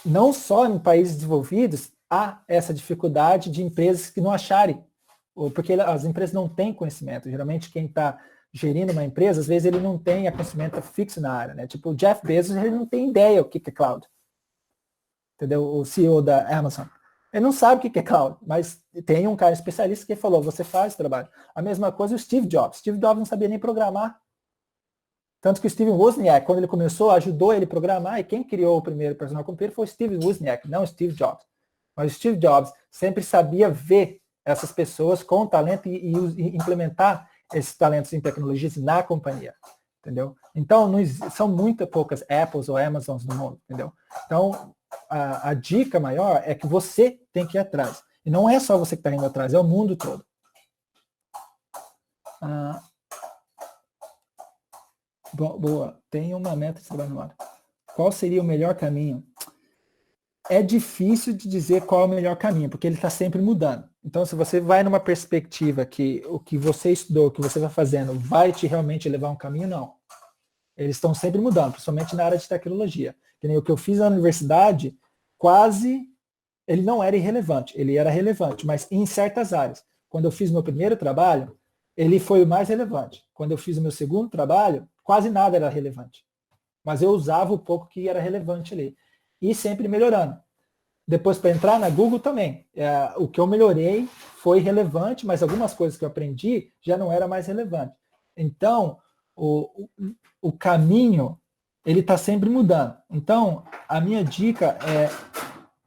não só em países desenvolvidos há essa dificuldade de empresas que não acharem, porque as empresas não têm conhecimento. Geralmente quem está gerindo uma empresa, às vezes ele não tem conhecimento fixo na área, né? Tipo o Jeff Bezos, ele não tem ideia o que é cloud. Entendeu? O CEO da Amazon. Ele não sabe o que é cloud, mas tem um cara especialista que falou, você faz o trabalho. A mesma coisa o Steve Jobs. Steve Jobs não sabia nem programar. Tanto que o Steve Wozniak, quando ele começou, ajudou ele a programar, e quem criou o primeiro personal computer foi o Steve Wozniak, não o Steve Jobs. Mas o Steve Jobs sempre sabia ver essas pessoas com talento e implementar esses talentos em tecnologias na companhia, entendeu? Então, são muito poucas Apples ou Amazons no mundo, entendeu? Então, a dica maior é que você tem que ir atrás. E não é só você que está indo atrás, é o mundo todo. Boa. Tem uma meta de trabalho no ar. Qual seria o melhor caminho? É difícil de dizer qual é o melhor caminho, porque ele está sempre mudando. Então, se você vai numa perspectiva que o que você estudou, o que você vai fazendo, vai te realmente levar a um caminho, não. Eles estão sempre mudando, principalmente na área de tecnologia. Que nem o que eu fiz na universidade, ele não era irrelevante, ele era relevante, mas em certas áreas. Quando eu fiz meu primeiro trabalho, ele foi o mais relevante. Quando eu fiz o meu segundo trabalho, quase nada era relevante. Mas eu usava o pouco que era relevante ali. E sempre melhorando. Depois, para entrar na Google também. O que eu melhorei foi relevante, mas algumas coisas que eu aprendi já não era mais relevante. Então, o caminho, ele está sempre mudando. Então, a minha dica é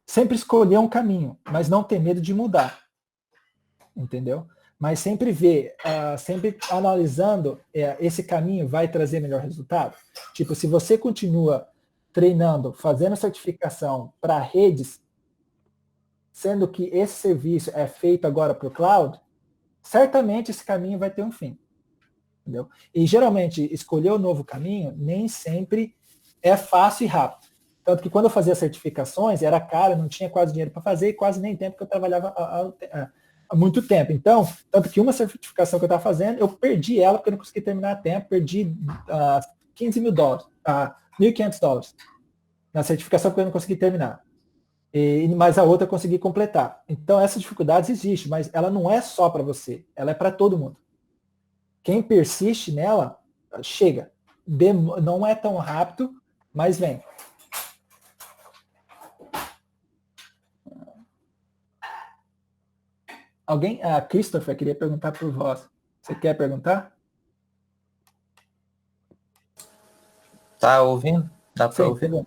sempre escolher um caminho, mas não ter medo de mudar. Entendeu? Mas sempre ver, sempre analisando, esse caminho vai trazer melhor resultado. Tipo, se você continua treinando, fazendo certificação para redes, sendo que esse serviço é feito agora para o cloud, certamente esse caminho vai ter um fim. Entendeu? E geralmente escolher o novo caminho nem sempre é fácil e rápido. Tanto que quando eu fazia certificações, era caro, não tinha quase dinheiro para fazer e quase nem tempo que eu trabalhava há muito tempo. Então, tanto que uma certificação que eu estava fazendo, eu perdi ela porque eu não consegui terminar a tempo, perdi $15 mil, $1.500 na certificação porque eu não consegui terminar. Mas a outra eu consegui completar. Então, essas dificuldades existem, mas ela não é só para você, ela é para todo mundo. Quem persiste nela, chega. Não é tão rápido, mas vem. Alguém? Christopher, queria perguntar por vós. Você quer perguntar? Tá ouvindo? Dá para Sim, ouvir? tá bom.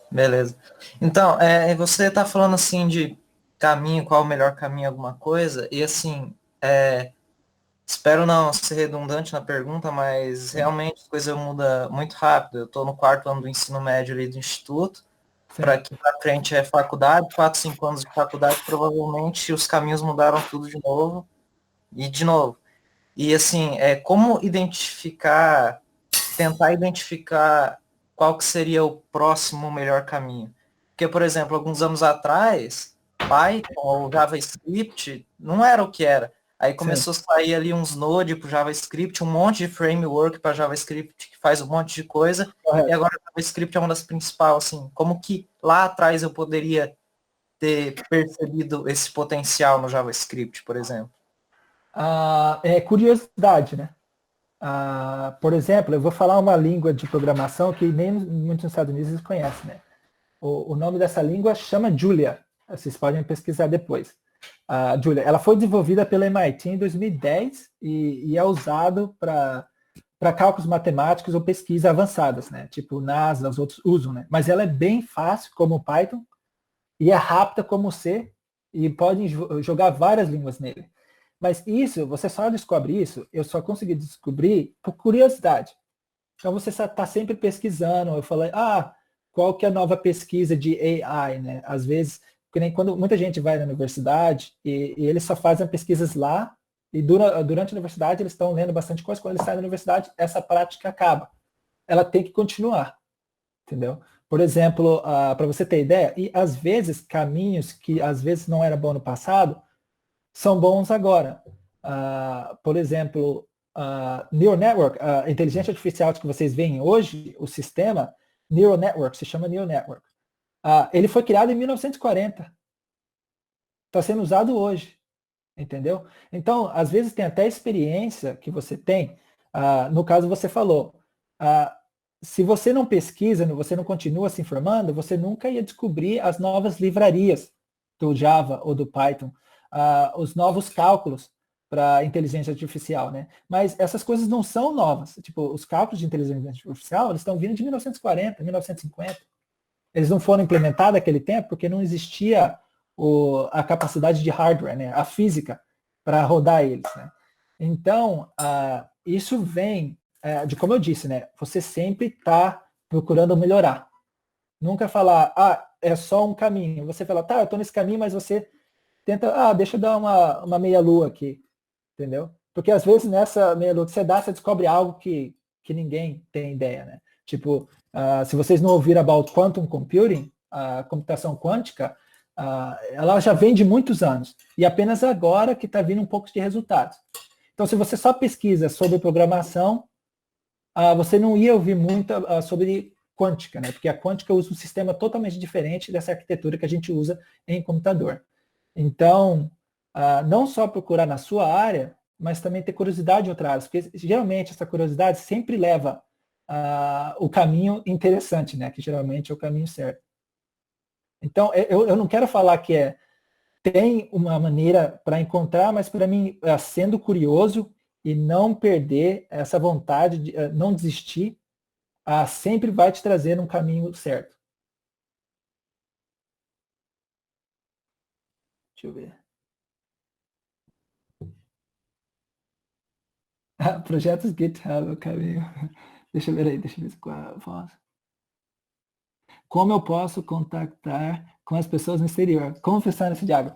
Beleza. Então, você tá falando assim de caminho, qual o melhor caminho, alguma coisa, e assim, espero não ser redundante na pergunta, mas realmente a coisa muda muito rápido. Eu estou no 4º ano do ensino médio ali do instituto, para aqui para frente é faculdade, 4, 5 anos de faculdade, provavelmente os caminhos mudaram tudo de novo, e de novo. E assim, como tentar identificar qual que seria o próximo melhor caminho. Porque, por exemplo, alguns anos atrás, Python ou JavaScript não era o que era. Aí começou a sair ali uns Node para JavaScript, um monte de framework para JavaScript que faz um monte de coisa. Correto. E agora o JavaScript é uma das principais, assim, como que lá atrás eu poderia ter percebido esse potencial no JavaScript, por exemplo? É curiosidade, né? Por exemplo, eu vou falar uma língua de programação que nem muitos nos Estados Unidos conhecem, né? O nome dessa língua chama Julia. Vocês podem pesquisar depois. A Julia, ela foi desenvolvida pela MIT em 2010 e é usado para cálculos matemáticos ou pesquisa avançadas, né? Tipo NASA, os outros usam, né? Mas ela é bem fácil como o Python e é rápida como o C e podem jogar várias línguas nele. Mas isso, você só descobre isso, eu só consegui descobrir por curiosidade. Então você está sempre pesquisando, eu falei, qual que é a nova pesquisa de AI, né? Às vezes, porque nem quando muita gente vai na universidade e eles só fazem pesquisas lá, e durante a universidade eles estão lendo bastante coisa, quando eles saem da universidade, essa prática acaba. Ela tem que continuar, entendeu? Por exemplo, para você ter ideia, e às vezes caminhos que às vezes não era bom no passado, são bons agora. Por exemplo, Neural Network, a inteligência artificial que vocês veem hoje, o sistema Neural Network, se chama Neural Network. Ele foi criado em 1940. Está sendo usado hoje. Entendeu? Então, às vezes tem até experiência que você tem. No caso, você falou. Se você não pesquisa, você não continua se informando, você nunca ia descobrir as novas livrarias do Java ou do Python. Os novos cálculos para inteligência artificial, né? Mas essas coisas não são novas. Tipo, os cálculos de inteligência artificial, eles estão vindo de 1940, 1950. Eles não foram implementados naquele tempo porque não existia a capacidade de hardware, né? A física para rodar eles, né? Então, isso vem de como eu disse, né? Você sempre está procurando melhorar. Nunca falar, é só um caminho. Você fala, tá, eu estou nesse caminho, mas você tenta, deixa eu dar uma meia-lua aqui, entendeu? Porque às vezes nessa meia-lua que você dá, você descobre algo que ninguém tem ideia, né? Tipo, se vocês não ouviram about quantum computing, a computação quântica, ela já vem de muitos anos. E apenas agora que está vindo um pouco de resultados. Então, se você só pesquisa sobre programação, você não ia ouvir muito sobre quântica, né? Porque a quântica usa um sistema totalmente diferente dessa arquitetura que a gente usa em computador. Então, não só procurar na sua área, mas também ter curiosidade em outras áreas, porque geralmente essa curiosidade sempre leva o caminho interessante, né? Que geralmente é o caminho certo. Então, eu não quero falar que tem uma maneira para encontrar, mas para mim, sendo curioso e não perder essa vontade de não desistir, sempre vai te trazer um caminho certo. Deixa eu ver. Projetos GitHub, o caminho. Deixa eu ver aí, deixa eu ver qual eu posso. Como eu posso contactar com as pessoas no exterior? Como pensar nesse diálogo?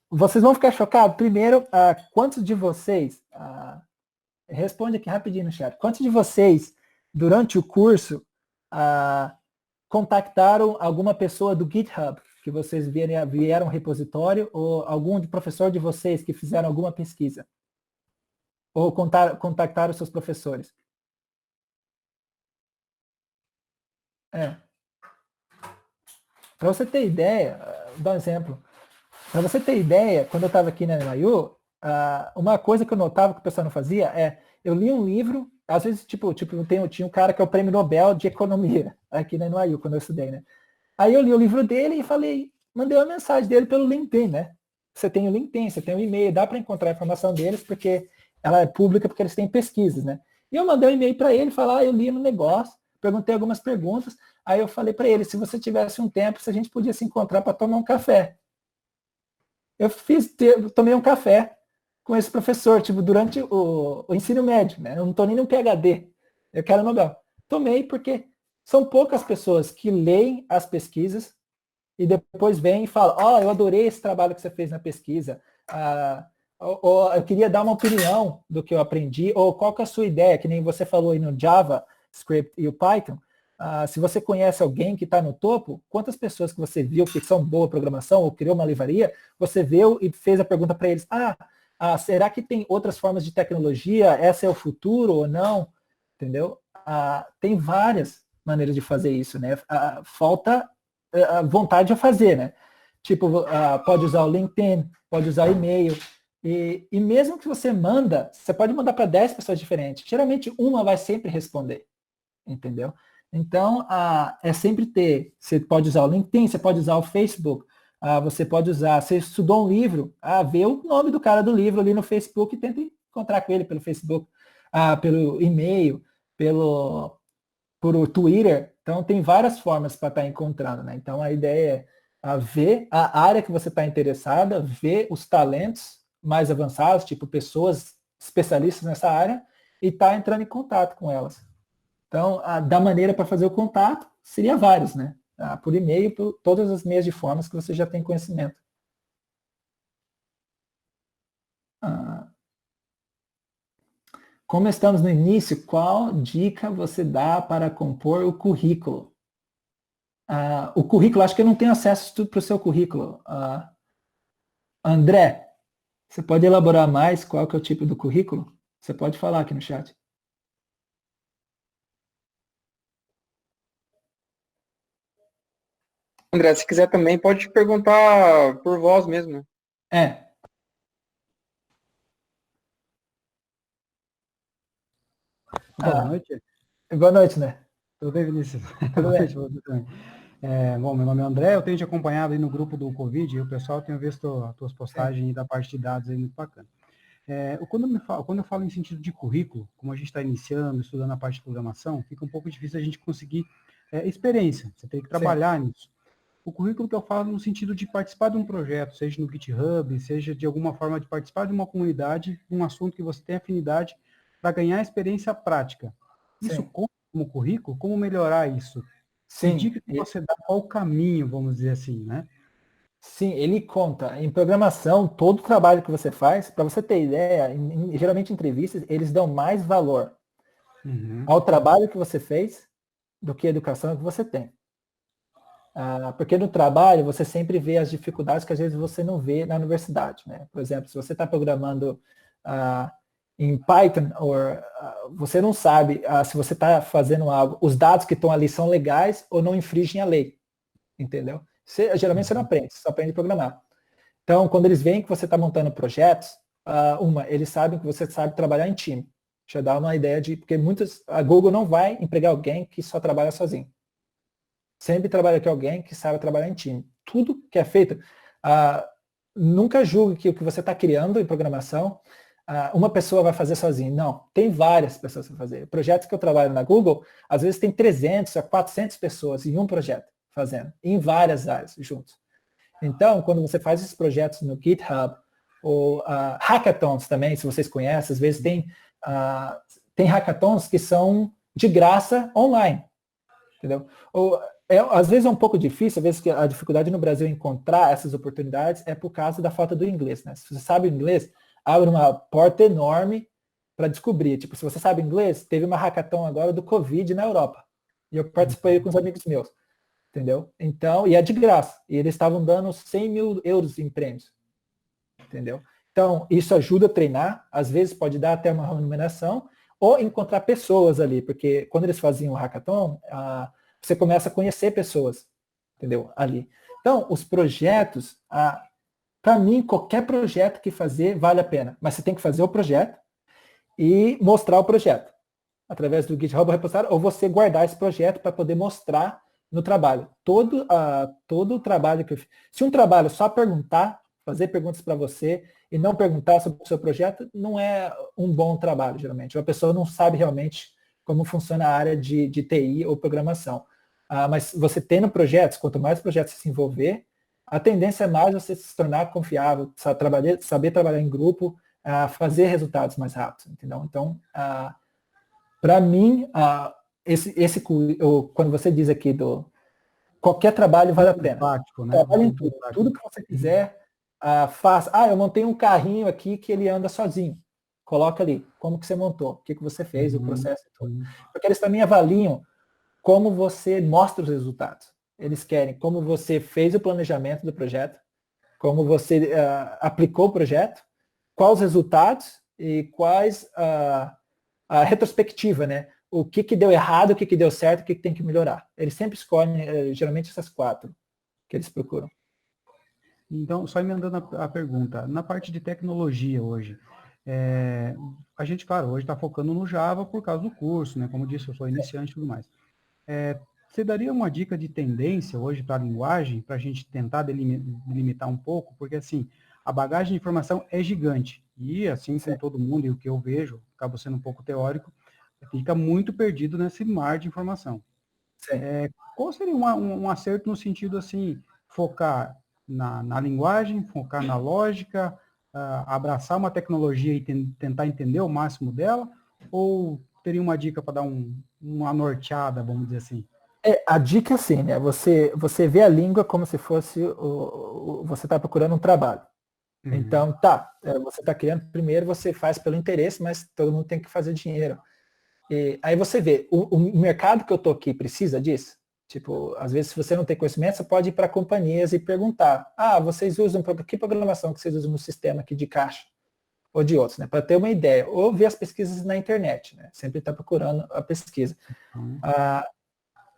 Vocês vão ficar chocados. Primeiro, quantos de vocês, responde aqui rapidinho no chat, quantos de vocês, durante o curso, contactaram alguma pessoa do GitHub, que vocês vieram ao repositório, ou algum professor de vocês que fizeram alguma pesquisa? Ou contactaram seus professores? Para você ter ideia, vou dar um exemplo. Para você ter ideia, quando eu estava aqui na NYU, uma coisa que eu notava que o pessoal não fazia eu li um livro, às vezes, tinha um cara que é o Prêmio Nobel de Economia, aqui na NYU, quando eu estudei, né? Aí eu li o livro dele e mandei uma mensagem dele pelo LinkedIn, né? Você tem o LinkedIn, você tem o e-mail, dá para encontrar a informação deles, porque ela é pública, porque eles têm pesquisas, né? E eu mandei um e-mail para ele, falar, eu li no negócio, perguntei algumas perguntas, aí eu falei para ele, se você tivesse um tempo, se a gente podia se encontrar para tomar um café. Eu tomei um café com esse professor, durante o ensino médio, né? Eu não estou nem no PhD, eu quero Nobel. Tomei porque são poucas pessoas que leem as pesquisas e depois vêm e falam, eu adorei esse trabalho que você fez na pesquisa, ou eu queria dar uma opinião do que eu aprendi, ou qual que é a sua ideia, que nem você falou aí no JavaScript e o Python. Se você conhece alguém que está no topo, quantas pessoas que você viu que são boa programação ou criou uma livraria, você viu e fez a pergunta para eles, será que tem outras formas de tecnologia? Essa é o futuro ou não? Entendeu? Tem várias maneiras de fazer isso, né? Falta vontade de fazer, né? Pode usar o LinkedIn, pode usar e-mail, e mesmo que você pode mandar para 10 pessoas diferentes, geralmente uma vai sempre responder, entendeu? Então, é sempre você pode usar o LinkedIn, você pode usar o Facebook, você pode usar, você estudou um livro, vê o nome do cara do livro ali no Facebook e tenta encontrar com ele pelo Facebook, pelo e-mail, por Twitter. Então, tem várias formas para estar encontrando, né? Então, a ideia é ver a área que você está interessada, ver os talentos mais avançados, tipo pessoas especialistas nessa área, e estar entrando em contato com elas. Então, da maneira para fazer o contato, seria vários, né? Por e-mail, por todas as meias de formas que você já tem conhecimento. Como estamos no início, qual dica você dá para compor o currículo? O currículo, acho que eu não tenho acesso para o seu currículo. André, você pode elaborar mais qual que é o tipo do currículo? Você pode falar aqui no chat. André, se quiser também, pode perguntar por voz mesmo. Boa noite. Boa noite, né? Tudo bem, Vinícius? Tudo Boa bem. noite, você também. Bom, meu nome é André, eu tenho te acompanhado aí no grupo do Covid, e o pessoal tem visto as tuas postagens aí da parte de dados aí, muito bacana. Quando eu falo em sentido de currículo, como a gente está iniciando, estudando a parte de programação, fica um pouco difícil a gente conseguir experiência, você tem que trabalhar nisso. O currículo que eu falo no sentido de participar de um projeto, seja no GitHub, seja de alguma forma de participar de uma comunidade, um assunto que você tem afinidade, para ganhar experiência prática. Isso conta como currículo? Como melhorar isso? Sim. Que dica que você dá, qual o caminho, vamos dizer assim, né? Sim, ele conta. Em programação, todo o trabalho que você faz, para você ter ideia, geralmente em entrevistas, eles dão mais valor ao trabalho que você fez do que a educação que você tem. Porque no trabalho você sempre vê as dificuldades que às vezes você não vê na universidade, né? Por exemplo, se você está programando em Python, você não sabe se você está fazendo algo, os dados que estão ali são legais ou não infringem a lei, entendeu? Geralmente você não aprende, você só aprende a programar. Então, quando eles veem que você está montando projetos, eles sabem que você sabe trabalhar em time. Já dá uma ideia porque a Google não vai empregar alguém que só trabalha sozinho. Sempre trabalha com alguém que sabe trabalhar em time. Tudo que é feito, nunca julgue que o que você está criando em programação, uma pessoa vai fazer sozinha. Não, tem várias pessoas para fazer. Projetos que eu trabalho na Google, às vezes tem 300 a 400 pessoas em um projeto fazendo, em várias áreas juntos. Então, quando você faz esses projetos no GitHub, ou hackathons também, se vocês conhecem, às vezes tem hackathons que são de graça online, entendeu? Às vezes é um pouco difícil, às vezes que a dificuldade no Brasil em encontrar essas oportunidades é por causa da falta do inglês, né? Se você sabe inglês, abre uma porta enorme para descobrir. Tipo, se você sabe inglês, teve uma hackathon agora do Covid na Europa, e eu participei com os amigos meus, entendeu? Então, e é de graça, e eles estavam dando 100 mil euros em prêmios. Entendeu? Então, isso ajuda a treinar, às vezes pode dar até uma remuneração, ou encontrar pessoas ali, porque quando eles faziam o hackathon, você começa a conhecer pessoas, entendeu? Ali. Então, os projetos, para mim, qualquer projeto que fazer vale a pena, mas você tem que fazer o projeto e mostrar o projeto, através do GitHub repositório, ou você guardar esse projeto para poder mostrar no trabalho. Todo o trabalho que eu fiz. Se um trabalho só perguntar, fazer perguntas para você e não perguntar sobre o seu projeto, não é um bom trabalho, geralmente. A pessoa não sabe realmente como funciona a área de TI ou programação. Mas você tendo projetos, quanto mais projetos você se envolver, a tendência é mais você se tornar confiável, saber trabalhar em grupo, fazer resultados mais rápidos, entendeu? Então, para mim, quando você diz aqui qualquer trabalho vale a pena. Prático, né? Trabalhe em tudo que você quiser. Eu montei um carrinho aqui que ele anda sozinho. Coloca ali, como que você montou, o que você fez, o processo todo. Porque eles também avaliam como você mostra os resultados. Eles querem como você fez o planejamento do projeto, como você aplicou o projeto, quais os resultados e quais a retrospectiva, né? O que deu errado, o que deu certo, o que tem que melhorar. Eles sempre escolhem, geralmente, essas 4 que eles procuram. Então, só emendando a pergunta, na parte de tecnologia hoje, a gente, claro, hoje está focando no Java por causa do curso, né? Como eu disse, eu sou iniciante e tudo mais. Você daria uma dica de tendência hoje para a linguagem, para a gente tentar delimitar um pouco? Porque, assim, a bagagem de informação é gigante. E, assim como todo mundo, e o que eu vejo, acaba sendo um pouco teórico, fica muito perdido nesse mar de informação. Qual seria um acerto no sentido, assim, focar na linguagem, focar na lógica, abraçar uma tecnologia e tentar entender o máximo dela? Ou teria uma dica para dar uma norteada, vamos dizer assim? A dica é assim, né? Você vê a língua como se fosse você está procurando um trabalho. Então, você está criando, primeiro você faz pelo interesse, mas todo mundo tem que fazer dinheiro. E aí você vê, o mercado que eu estou aqui precisa disso? Tipo, às vezes, se você não tem conhecimento, você pode ir para companhias e perguntar, vocês usam, que programação que vocês usam no sistema aqui de caixa? Ou de outros, né? Para ter uma ideia. Ou ver as pesquisas na internet, né? Sempre está procurando a pesquisa.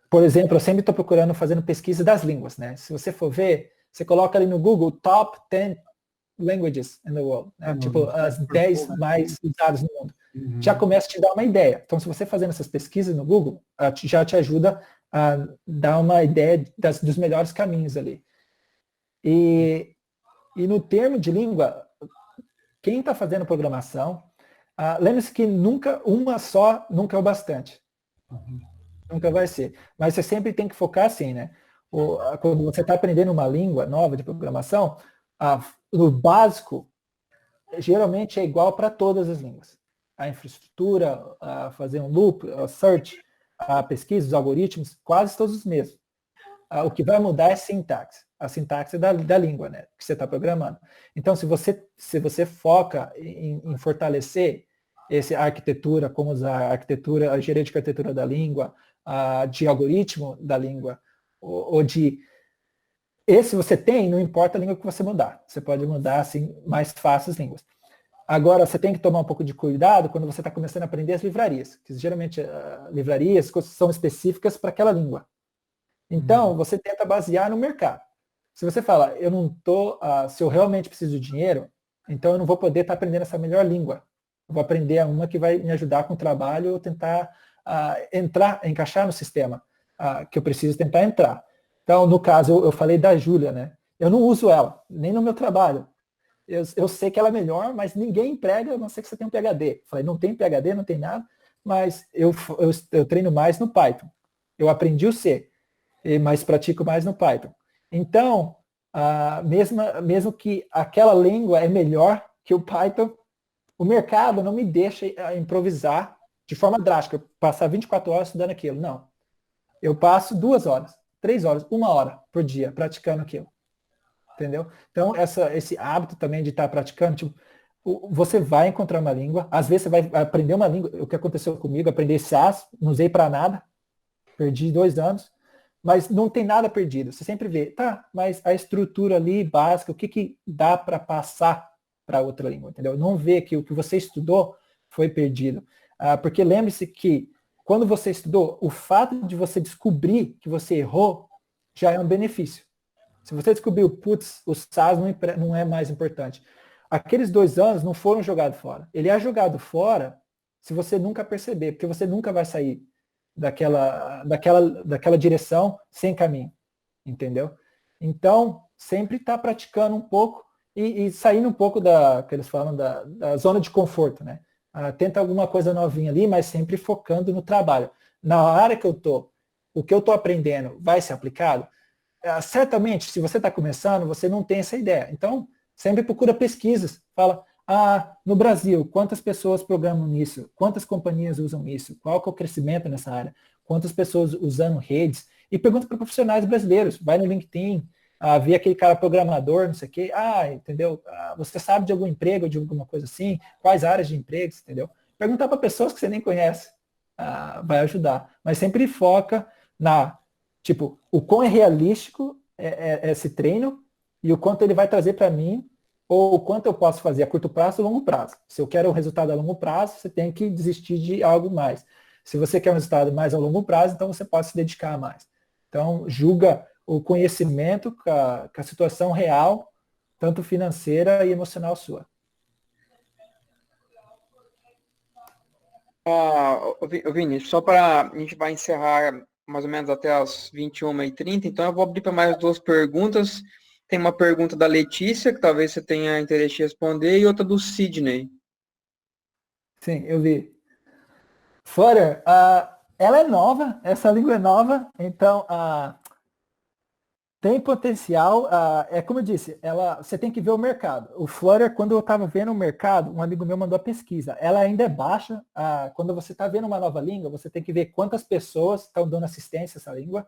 Por exemplo, eu sempre estou procurando, fazendo pesquisa das línguas, né? Se você for ver, você coloca ali no Google, top 10 languages in the world, né? Tipo, as 10 mais usadas no mundo. Já começa a te dar uma ideia. Então, se você fazendo essas pesquisas no Google, já te ajuda a dar uma ideia dos melhores caminhos ali. E no termo de língua, quem está fazendo programação, lembre-se que uma só nunca é o bastante. Nunca vai ser. Mas você sempre tem que focar assim, né? Quando você está aprendendo uma língua nova de programação, no básico, geralmente é igual para todas as línguas. A infraestrutura, fazer um loop, a search, a pesquisa, os algoritmos, quase todos os mesmos. O que vai mudar é a sintaxe. A sintaxe da língua, né, que você está programando. Então, se você foca em fortalecer essa arquitetura, como usar a arquitetura, a engenharia de arquitetura da língua, de algoritmo da língua, ou de... Esse você tem, não importa a língua que você mudar. Você pode mudar, assim, mais fácil as línguas. Agora, você tem que tomar um pouco de cuidado quando você está começando a aprender as livrarias, que geralmente livrarias são específicas para aquela língua. Então, você tenta basear no mercado. Se você fala, eu não estou, se eu realmente preciso de dinheiro, então eu não vou poder estar aprendendo essa melhor língua. Eu vou aprender uma que vai me ajudar com o trabalho ou tentar encaixar no sistema. que eu preciso tentar entrar. Então, no caso, eu falei da Júlia, né? Eu não uso ela, nem no meu trabalho. Eu sei que ela é melhor, mas ninguém emprega, a não ser que você tenha um PhD. Falei, não tem PhD, não tem nada, mas eu treino mais no Python. Eu aprendi o C, mas pratico mais no Python. Então, mesmo que aquela língua é melhor que o Python, o mercado não me deixa improvisar de forma drástica, passar 24 horas estudando aquilo. Não. Eu passo 2 horas, 3 horas, 1 hora por dia praticando aquilo. Entendeu? Então, esse hábito também de estar praticando, tipo, você vai encontrar uma língua, às vezes você vai aprender uma língua, o que aconteceu comigo, aprendi SAS, não usei para nada, perdi 2 anos, mas não tem nada perdido. Você sempre vê, tá, mas a estrutura ali básica, o que dá para passar para outra língua, entendeu? Não vê que o que você estudou foi perdido. Porque lembre-se que quando você estudou, o fato de você descobrir que você errou já é um benefício. Se você descobriu, putz, o SAS não é mais importante. Aqueles 2 anos não foram jogados fora. Ele é jogado fora se você nunca perceber, porque você nunca vai sair daquela direção sem caminho, entendeu? Então, sempre está praticando um pouco e saindo um pouco que eles falam da zona de conforto, né? Tenta alguma coisa novinha ali, mas sempre focando no trabalho. Na área que eu estou, o que eu estou aprendendo vai ser aplicado? Certamente, se você está começando, você não tem essa ideia. Então, sempre procura pesquisas. Fala, no Brasil, quantas pessoas programam nisso? Quantas companhias usam isso? Qual que é o crescimento nessa área? Quantas pessoas usando redes? E pergunta para profissionais brasileiros. Vai no LinkedIn, vê aquele cara programador, não sei o quê. Entendeu? Você sabe de algum emprego, de alguma coisa assim? Quais áreas de empregos, entendeu? Perguntar para pessoas que você nem conhece. Vai ajudar. Mas sempre foca tipo, o quão é realístico esse treino e o quanto ele vai trazer para mim, ou o quanto eu posso fazer a curto prazo ou longo prazo. Se eu quero um resultado a longo prazo, você tem que desistir de algo mais. Se você quer um resultado mais a longo prazo, então você pode se dedicar a mais. Então, julga o conhecimento com a situação real, tanto financeira e emocional sua. Vinícius, só para a gente vai encerrar mais ou menos até as 21h30, então eu vou abrir para mais 2 perguntas. Tem uma pergunta da Letícia, que talvez você tenha interesse em responder, e outra do Sidney. Sim, eu vi. Flutter, ela é nova, essa língua é nova, então tem potencial, é como eu disse, você tem que ver o mercado. O Flutter, quando eu estava vendo o mercado, um amigo meu mandou a pesquisa. Ela ainda é baixa. Quando você está vendo uma nova língua, você tem que ver quantas pessoas estão dando assistência a essa língua.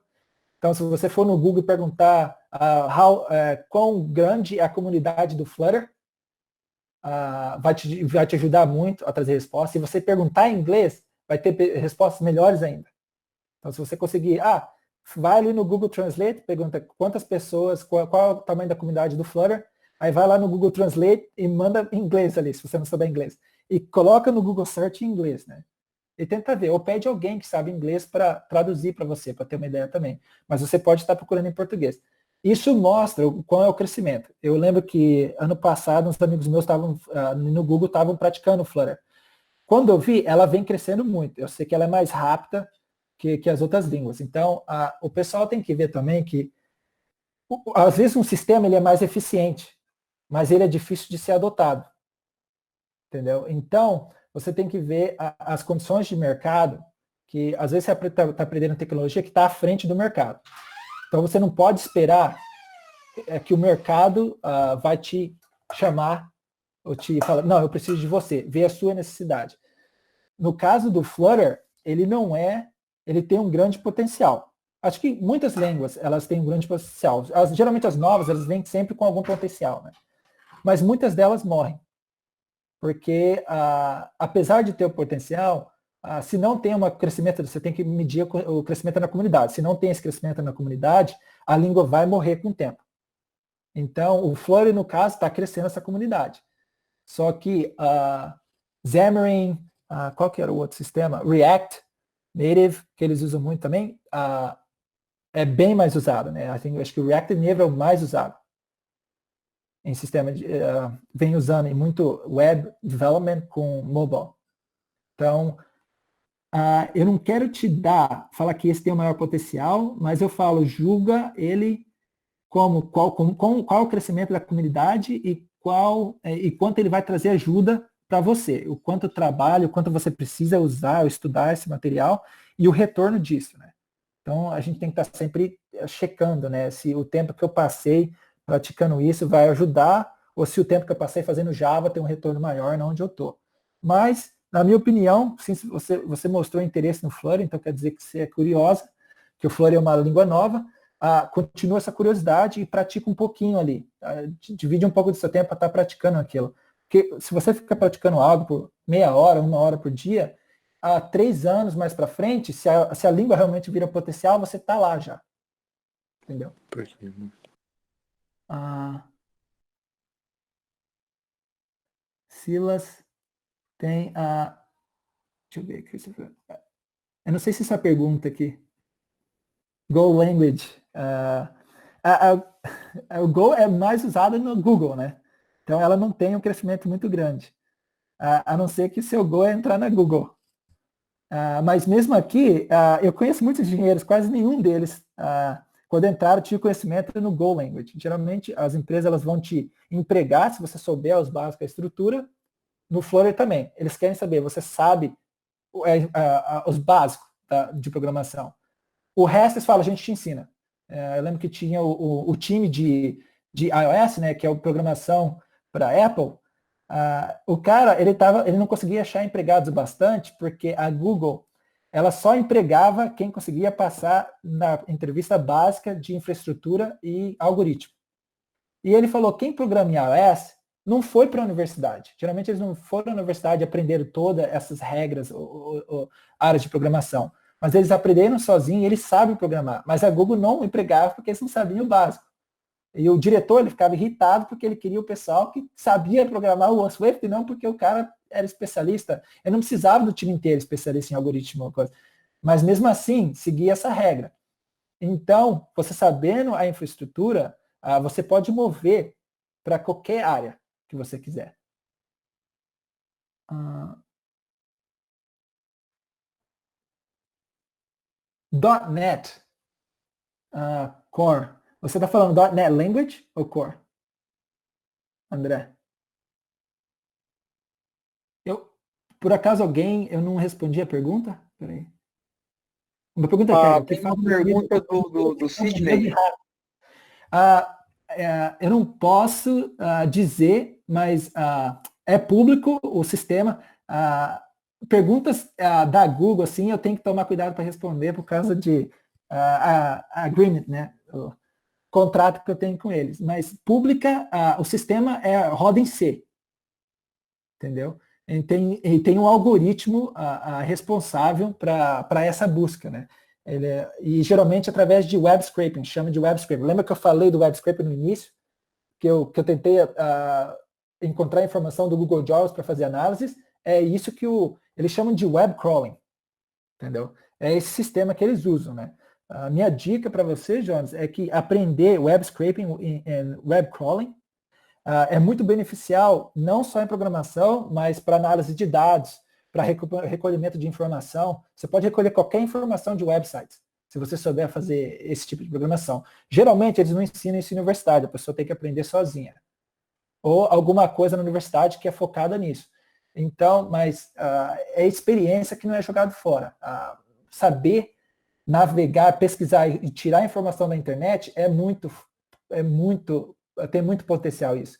Então, se você for no Google e perguntar quão grande é a comunidade do Flutter, vai te ajudar muito a trazer respostas. Se você perguntar em inglês, vai ter respostas melhores ainda. Então, se você conseguir, vai ali no Google Translate, pergunta quantas pessoas, qual é o tamanho da comunidade do Flutter, aí vai lá no Google Translate e manda em inglês ali, se você não souber inglês. E coloca no Google Search em inglês, né? E tenta ver, ou pede alguém que sabe inglês para traduzir para você, para ter uma ideia também. Mas você pode estar procurando em português. Isso mostra qual é o crescimento. Eu lembro que ano passado, uns amigos meus estavam no Google, estavam praticando o Flutter. Quando eu vi, ela vem crescendo muito. Eu sei que ela é mais rápida que as outras línguas. Então, o pessoal tem que ver também que, às vezes, um sistema ele é mais eficiente, mas ele é difícil de ser adotado. Entendeu? Então, você tem que ver as condições de mercado, que às vezes você está aprendendo tecnologia que está à frente do mercado. Então, você não pode esperar que o mercado vai te chamar ou te falar, não, eu preciso de você, ver a sua necessidade. No caso do Flutter, ele tem um grande potencial. Acho que muitas línguas, elas têm um grande potencial. Geralmente as novas, elas vêm sempre com algum potencial, né? Mas muitas delas morrem. Porque, apesar de ter o potencial, se não tem um crescimento, você tem que medir o crescimento na comunidade. Se não tem esse crescimento na comunidade, a língua vai morrer com o tempo. Então, o Flutter, no caso, está crescendo essa comunidade. Só que Xamarin, qual que era o outro sistema? React Native, que eles usam muito também, é bem mais usado, né? Acho que o React Native é o mais usado em sistema vem usando em muito web development com mobile. Então, eu não quero falar que esse tem o maior potencial, mas eu falo, julga ele qual o crescimento da comunidade e quanto ele vai trazer ajuda para você, o quanto trabalho, o quanto você precisa usar ou estudar esse material e o retorno disso, né? Então, a gente tem que estar sempre checando, né, se o tempo que eu passei praticando isso vai ajudar ou se o tempo que eu passei fazendo Java tem um retorno maior na onde eu estou. Mas, na minha opinião, sim, você mostrou interesse no Flutter, então quer dizer que você é curiosa, que o Flutter é uma língua nova, continua essa curiosidade e pratica um pouquinho ali. Divide um pouco do seu tempo para estar praticando aquilo. Porque se você ficar praticando algo por meia hora, 1 hora por dia, há 3 anos mais para frente, se a língua realmente vira potencial, você está lá já. Entendeu? Silas tem a... Deixa eu ver aqui. Eu não sei se essa pergunta aqui. Go Language. O Go é mais usado no Google, né? Então ela não tem um crescimento muito grande. A não ser que seu Go é entrar na Google. Mas mesmo aqui, eu conheço muitos engenheiros, quase nenhum deles, quando entraram, tinha conhecimento no Go Language. Geralmente, as empresas elas vão te empregar, se você souber os básicos da estrutura, no Flutter também. Eles querem saber, você sabe os básicos de programação. O resto, eles falam, a gente te ensina. Eu lembro que tinha o time de iOS, né, que é a programação para Apple. O cara, ele não conseguia achar empregados bastante, porque a Google, ela só empregava quem conseguia passar na entrevista básica de infraestrutura e algoritmo. E ele falou, quem programa em iOS não foi para a universidade. Geralmente eles não foram à universidade e aprenderam todas essas regras, áreas de programação. Mas eles aprenderam sozinhos e eles sabem programar. Mas a Google não empregava porque eles não sabiam o básico. E o diretor ele ficava irritado porque ele queria o pessoal que sabia programar o Swift e não porque o cara era especialista. Eu não precisava do time inteiro especialista em algoritmo ou coisa. Mas mesmo assim, seguia essa regra. Então, você sabendo a infraestrutura, você pode mover para qualquer área que você quiser. .NET Core. Você está falando .NET Language ou Core? André? Por acaso eu não respondi a pergunta? Peraí. Uma pergunta tem uma pergunta do Sidney. Eu não posso dizer, mas é público o sistema. Perguntas da Google, assim, eu tenho que tomar cuidado para responder por causa de agreement, né? O contrato que eu tenho com eles. Mas pública, o sistema roda em C. Entendeu? E tem um algoritmo responsável para essa busca, né? E geralmente através de web scraping, chama de web scraping. Lembra que eu falei do web scraping no início? Que eu tentei encontrar informação do Google Jobs para fazer análises? É isso que eles chamam de web crawling. Entendeu? É esse sistema que eles usam, né? A minha dica para você, Jones, é que aprender web scraping e web crawling é muito beneficial, não só em programação, mas para análise de dados, para recolhimento de informação. Você pode recolher qualquer informação de websites, se você souber fazer esse tipo de programação. Geralmente, eles não ensinam isso em universidade, a pessoa tem que aprender sozinha. Ou alguma coisa na universidade que é focada nisso. Então, mas é experiência que não é jogado fora. Saber navegar, pesquisar e tirar informação da internet tem muito potencial isso.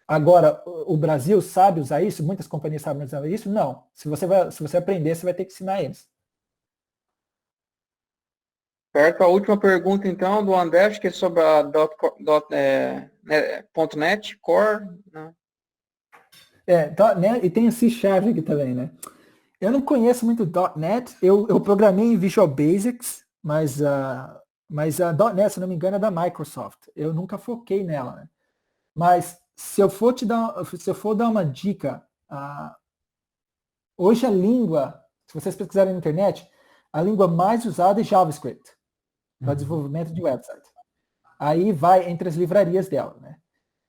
Agora, o Brasil sabe usar isso? Muitas companhias sabem usar isso? Não. Se você aprender, você vai ter que ensinar eles. Certo, a última pergunta, então, do André, acho que é sobre a .NET Core. Né? E tem o C# aqui também, né? Eu não conheço muito .NET, eu programei em Visual Basics, mas a .NET, se não me engano, é da Microsoft. Eu nunca foquei nela, né? Mas se eu for dar uma dica, hoje a língua, se vocês pesquisarem na internet, a língua mais usada é JavaScript, para desenvolvimento de website. Aí vai entre as livrarias dela, né?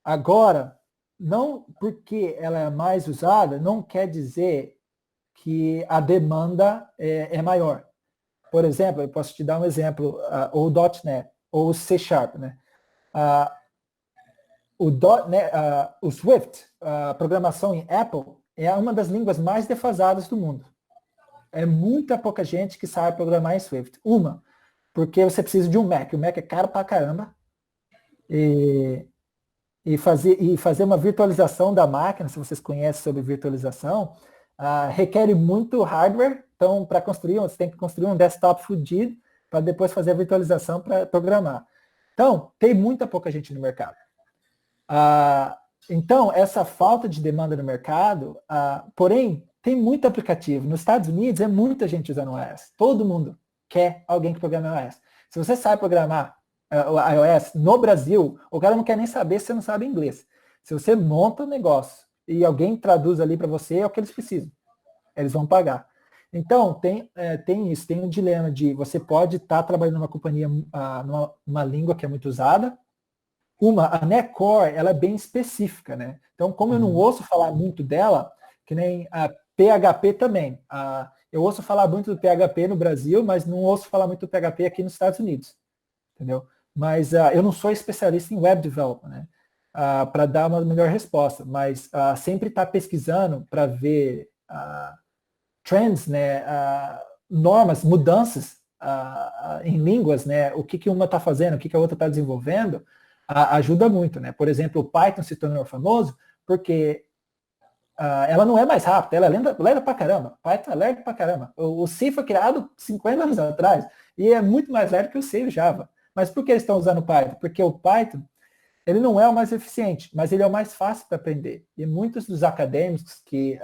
Agora, não porque ela é mais usada, não quer dizer que a demanda é maior. Por exemplo, eu posso te dar um exemplo, ou o .NET, ou o C Sharp, né? O Swift, a programação em Apple, é uma das línguas mais defasadas do mundo. É muita pouca gente que sabe programar em Swift. Porque você precisa de um Mac. O Mac é caro pra caramba. E fazer uma virtualização da máquina, se vocês conhecem sobre virtualização, requer muito hardware. Então, para construir, você tem que construir um desktop fudido para depois fazer a virtualização para programar. Então, tem muita pouca gente no mercado. Então, essa falta de demanda no mercado, porém, tem muito aplicativo. Nos Estados Unidos, é muita gente usando o iOS. Todo mundo quer alguém que programe o iOS. Se você sabe programar o iOS no Brasil, o cara não quer nem saber se você não sabe inglês. Se você monta o negócio e alguém traduz ali para você, é o que eles precisam. Eles vão pagar. Então, tem isso, tem um dilema de você pode estar trabalhando numa companhia, numa língua que é muito usada. A NetCore, ela é bem específica, né? Então, como eu não ouço falar muito dela, que nem a PHP também. Eu ouço falar muito do PHP no Brasil, mas não ouço falar muito do PHP aqui nos Estados Unidos. Entendeu? Mas eu não sou especialista em web development, né? Para dar uma melhor resposta, mas sempre está pesquisando para ver trends, né? Normas, mudanças em línguas, né? O que uma está fazendo, o que a outra está desenvolvendo, ajuda muito, né? Por exemplo, o Python se tornou famoso porque ela não é mais rápida, ela é lenta pra caramba. Python é lento pra caramba. O C foi criado 50 anos atrás e é muito mais lento que o C e o Java. Mas por que eles estão usando o Python? Porque o Python, ele não é o mais eficiente, mas ele é o mais fácil para aprender. E muitos dos acadêmicos que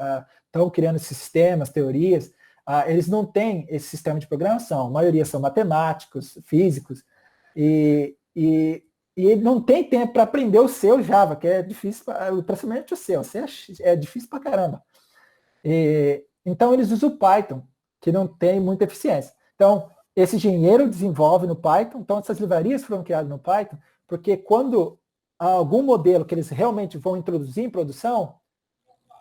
estão criando esses sistemas, teorias, eles não têm esse sistema de programação. A maioria são matemáticos, físicos, e não tem tempo para aprender o C ou Java, que é difícil, principalmente o C é difícil para caramba. Então eles usam o Python, que não tem muita eficiência. Então, esse engenheiro desenvolve no Python, então essas livrarias foram criadas no Python, porque quando algum modelo que eles realmente vão introduzir em produção,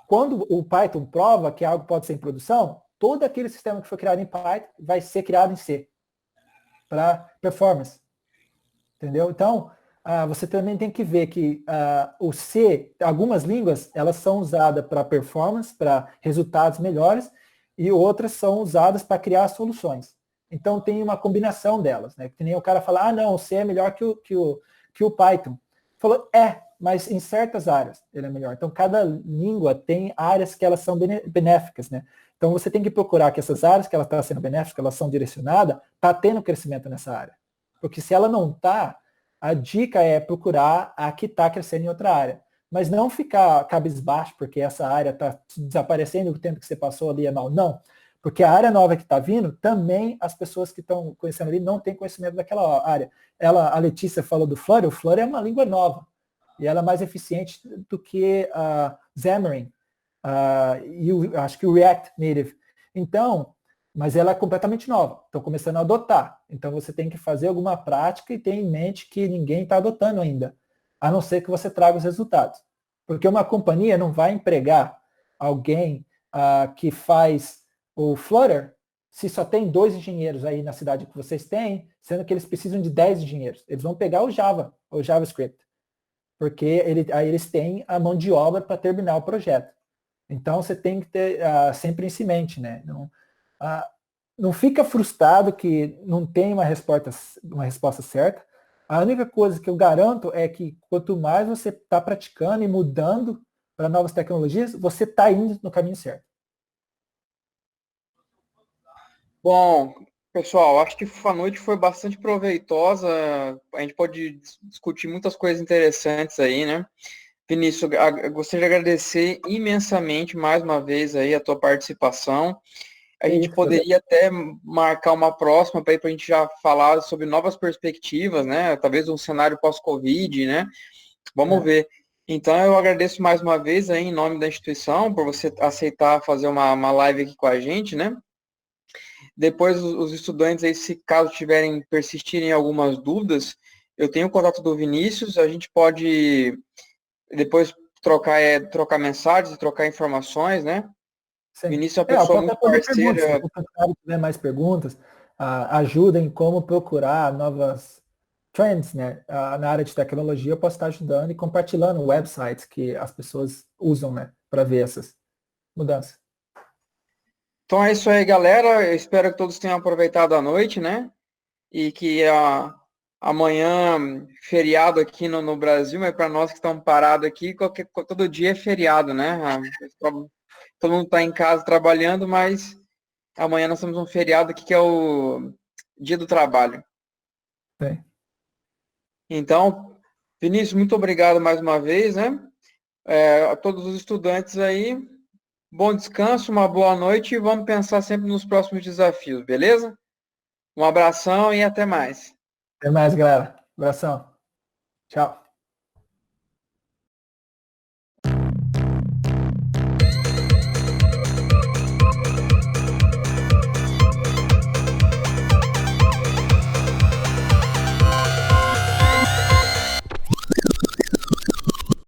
quando o Python prova que algo pode ser em produção, todo aquele sistema que foi criado em Python vai ser criado em C, para performance. Entendeu? Então, você também tem que ver que o C, algumas línguas, elas são usadas para performance, para resultados melhores, e outras são usadas para criar soluções. Então tem uma combinação delas, né? Que nem o cara fala, não, o C é melhor que o Python. Falou, mas em certas áreas ele é melhor. Então cada língua tem áreas que elas são benéficas, né? Então você tem que procurar que essas áreas que ela está sendo benéfica, elas são direcionadas, está tendo crescimento nessa área. Porque se ela não está, a dica é procurar a que está crescendo em outra área. Mas não ficar cabisbaixo porque essa área está desaparecendo, o tempo que você passou ali é mal. Não. Porque a área nova que está vindo, também as pessoas que estão conhecendo ali não têm conhecimento daquela área. A Letícia falou do Flutter, o Flutter é uma língua nova. E ela é mais eficiente do que Xamarin. Acho que o React Native. Então, mas ela é completamente nova. Estão começando a adotar. Então você tem que fazer alguma prática e ter em mente que ninguém está adotando ainda. A não ser que você traga os resultados. Porque uma companhia não vai empregar alguém que faz o Flutter se só tem 2 engenheiros aí na cidade que vocês têm, sendo que eles precisam de 10 engenheiros. Eles vão pegar o Java, o JavaScript, porque aí eles têm a mão de obra para terminar o projeto. Então você tem que ter sempre isso em mente, né? Não fica frustrado que não tem uma resposta certa. A única coisa que eu garanto é que quanto mais você está praticando e mudando para novas tecnologias, você está indo no caminho certo. Bom, pessoal, acho que a noite foi bastante proveitosa. A gente pode discutir muitas coisas interessantes aí, né? Vinícius, eu gostaria de agradecer imensamente mais uma vez aí a tua participação. A gente poderia até marcar uma próxima para a gente já falar sobre novas perspectivas, né? Talvez um cenário pós-Covid, né? Vamos ver. Então, eu agradeço mais uma vez aí, em nome da instituição por você aceitar fazer uma live aqui com a gente, né? Depois, os estudantes aí, se caso persistirem algumas dúvidas, eu tenho o contato do Vinícius, a gente pode depois trocar mensagens, trocar informações, né? O Vinícius é uma Eu pessoa posso muito fazer perguntas. parceira. Se o pessoal tiver mais perguntas, ajudem como procurar novas trends, né? Na área de tecnologia, eu posso estar ajudando e compartilhando websites que as pessoas usam, né? Para ver essas mudanças. Então é isso aí, galera. Eu espero que todos tenham aproveitado a noite, né? E que amanhã, feriado aqui no Brasil, mas para nós que estamos parados aqui, todo dia é feriado, né? Todo mundo está em casa trabalhando, mas amanhã nós temos um feriado aqui que é o Dia do Trabalho. Sim. Então, Vinícius, muito obrigado mais uma vez, né? A todos os estudantes aí, bom descanso, uma boa noite e vamos pensar sempre nos próximos desafios, beleza? Um abração e até mais. Até mais, galera. Abração. Tchau.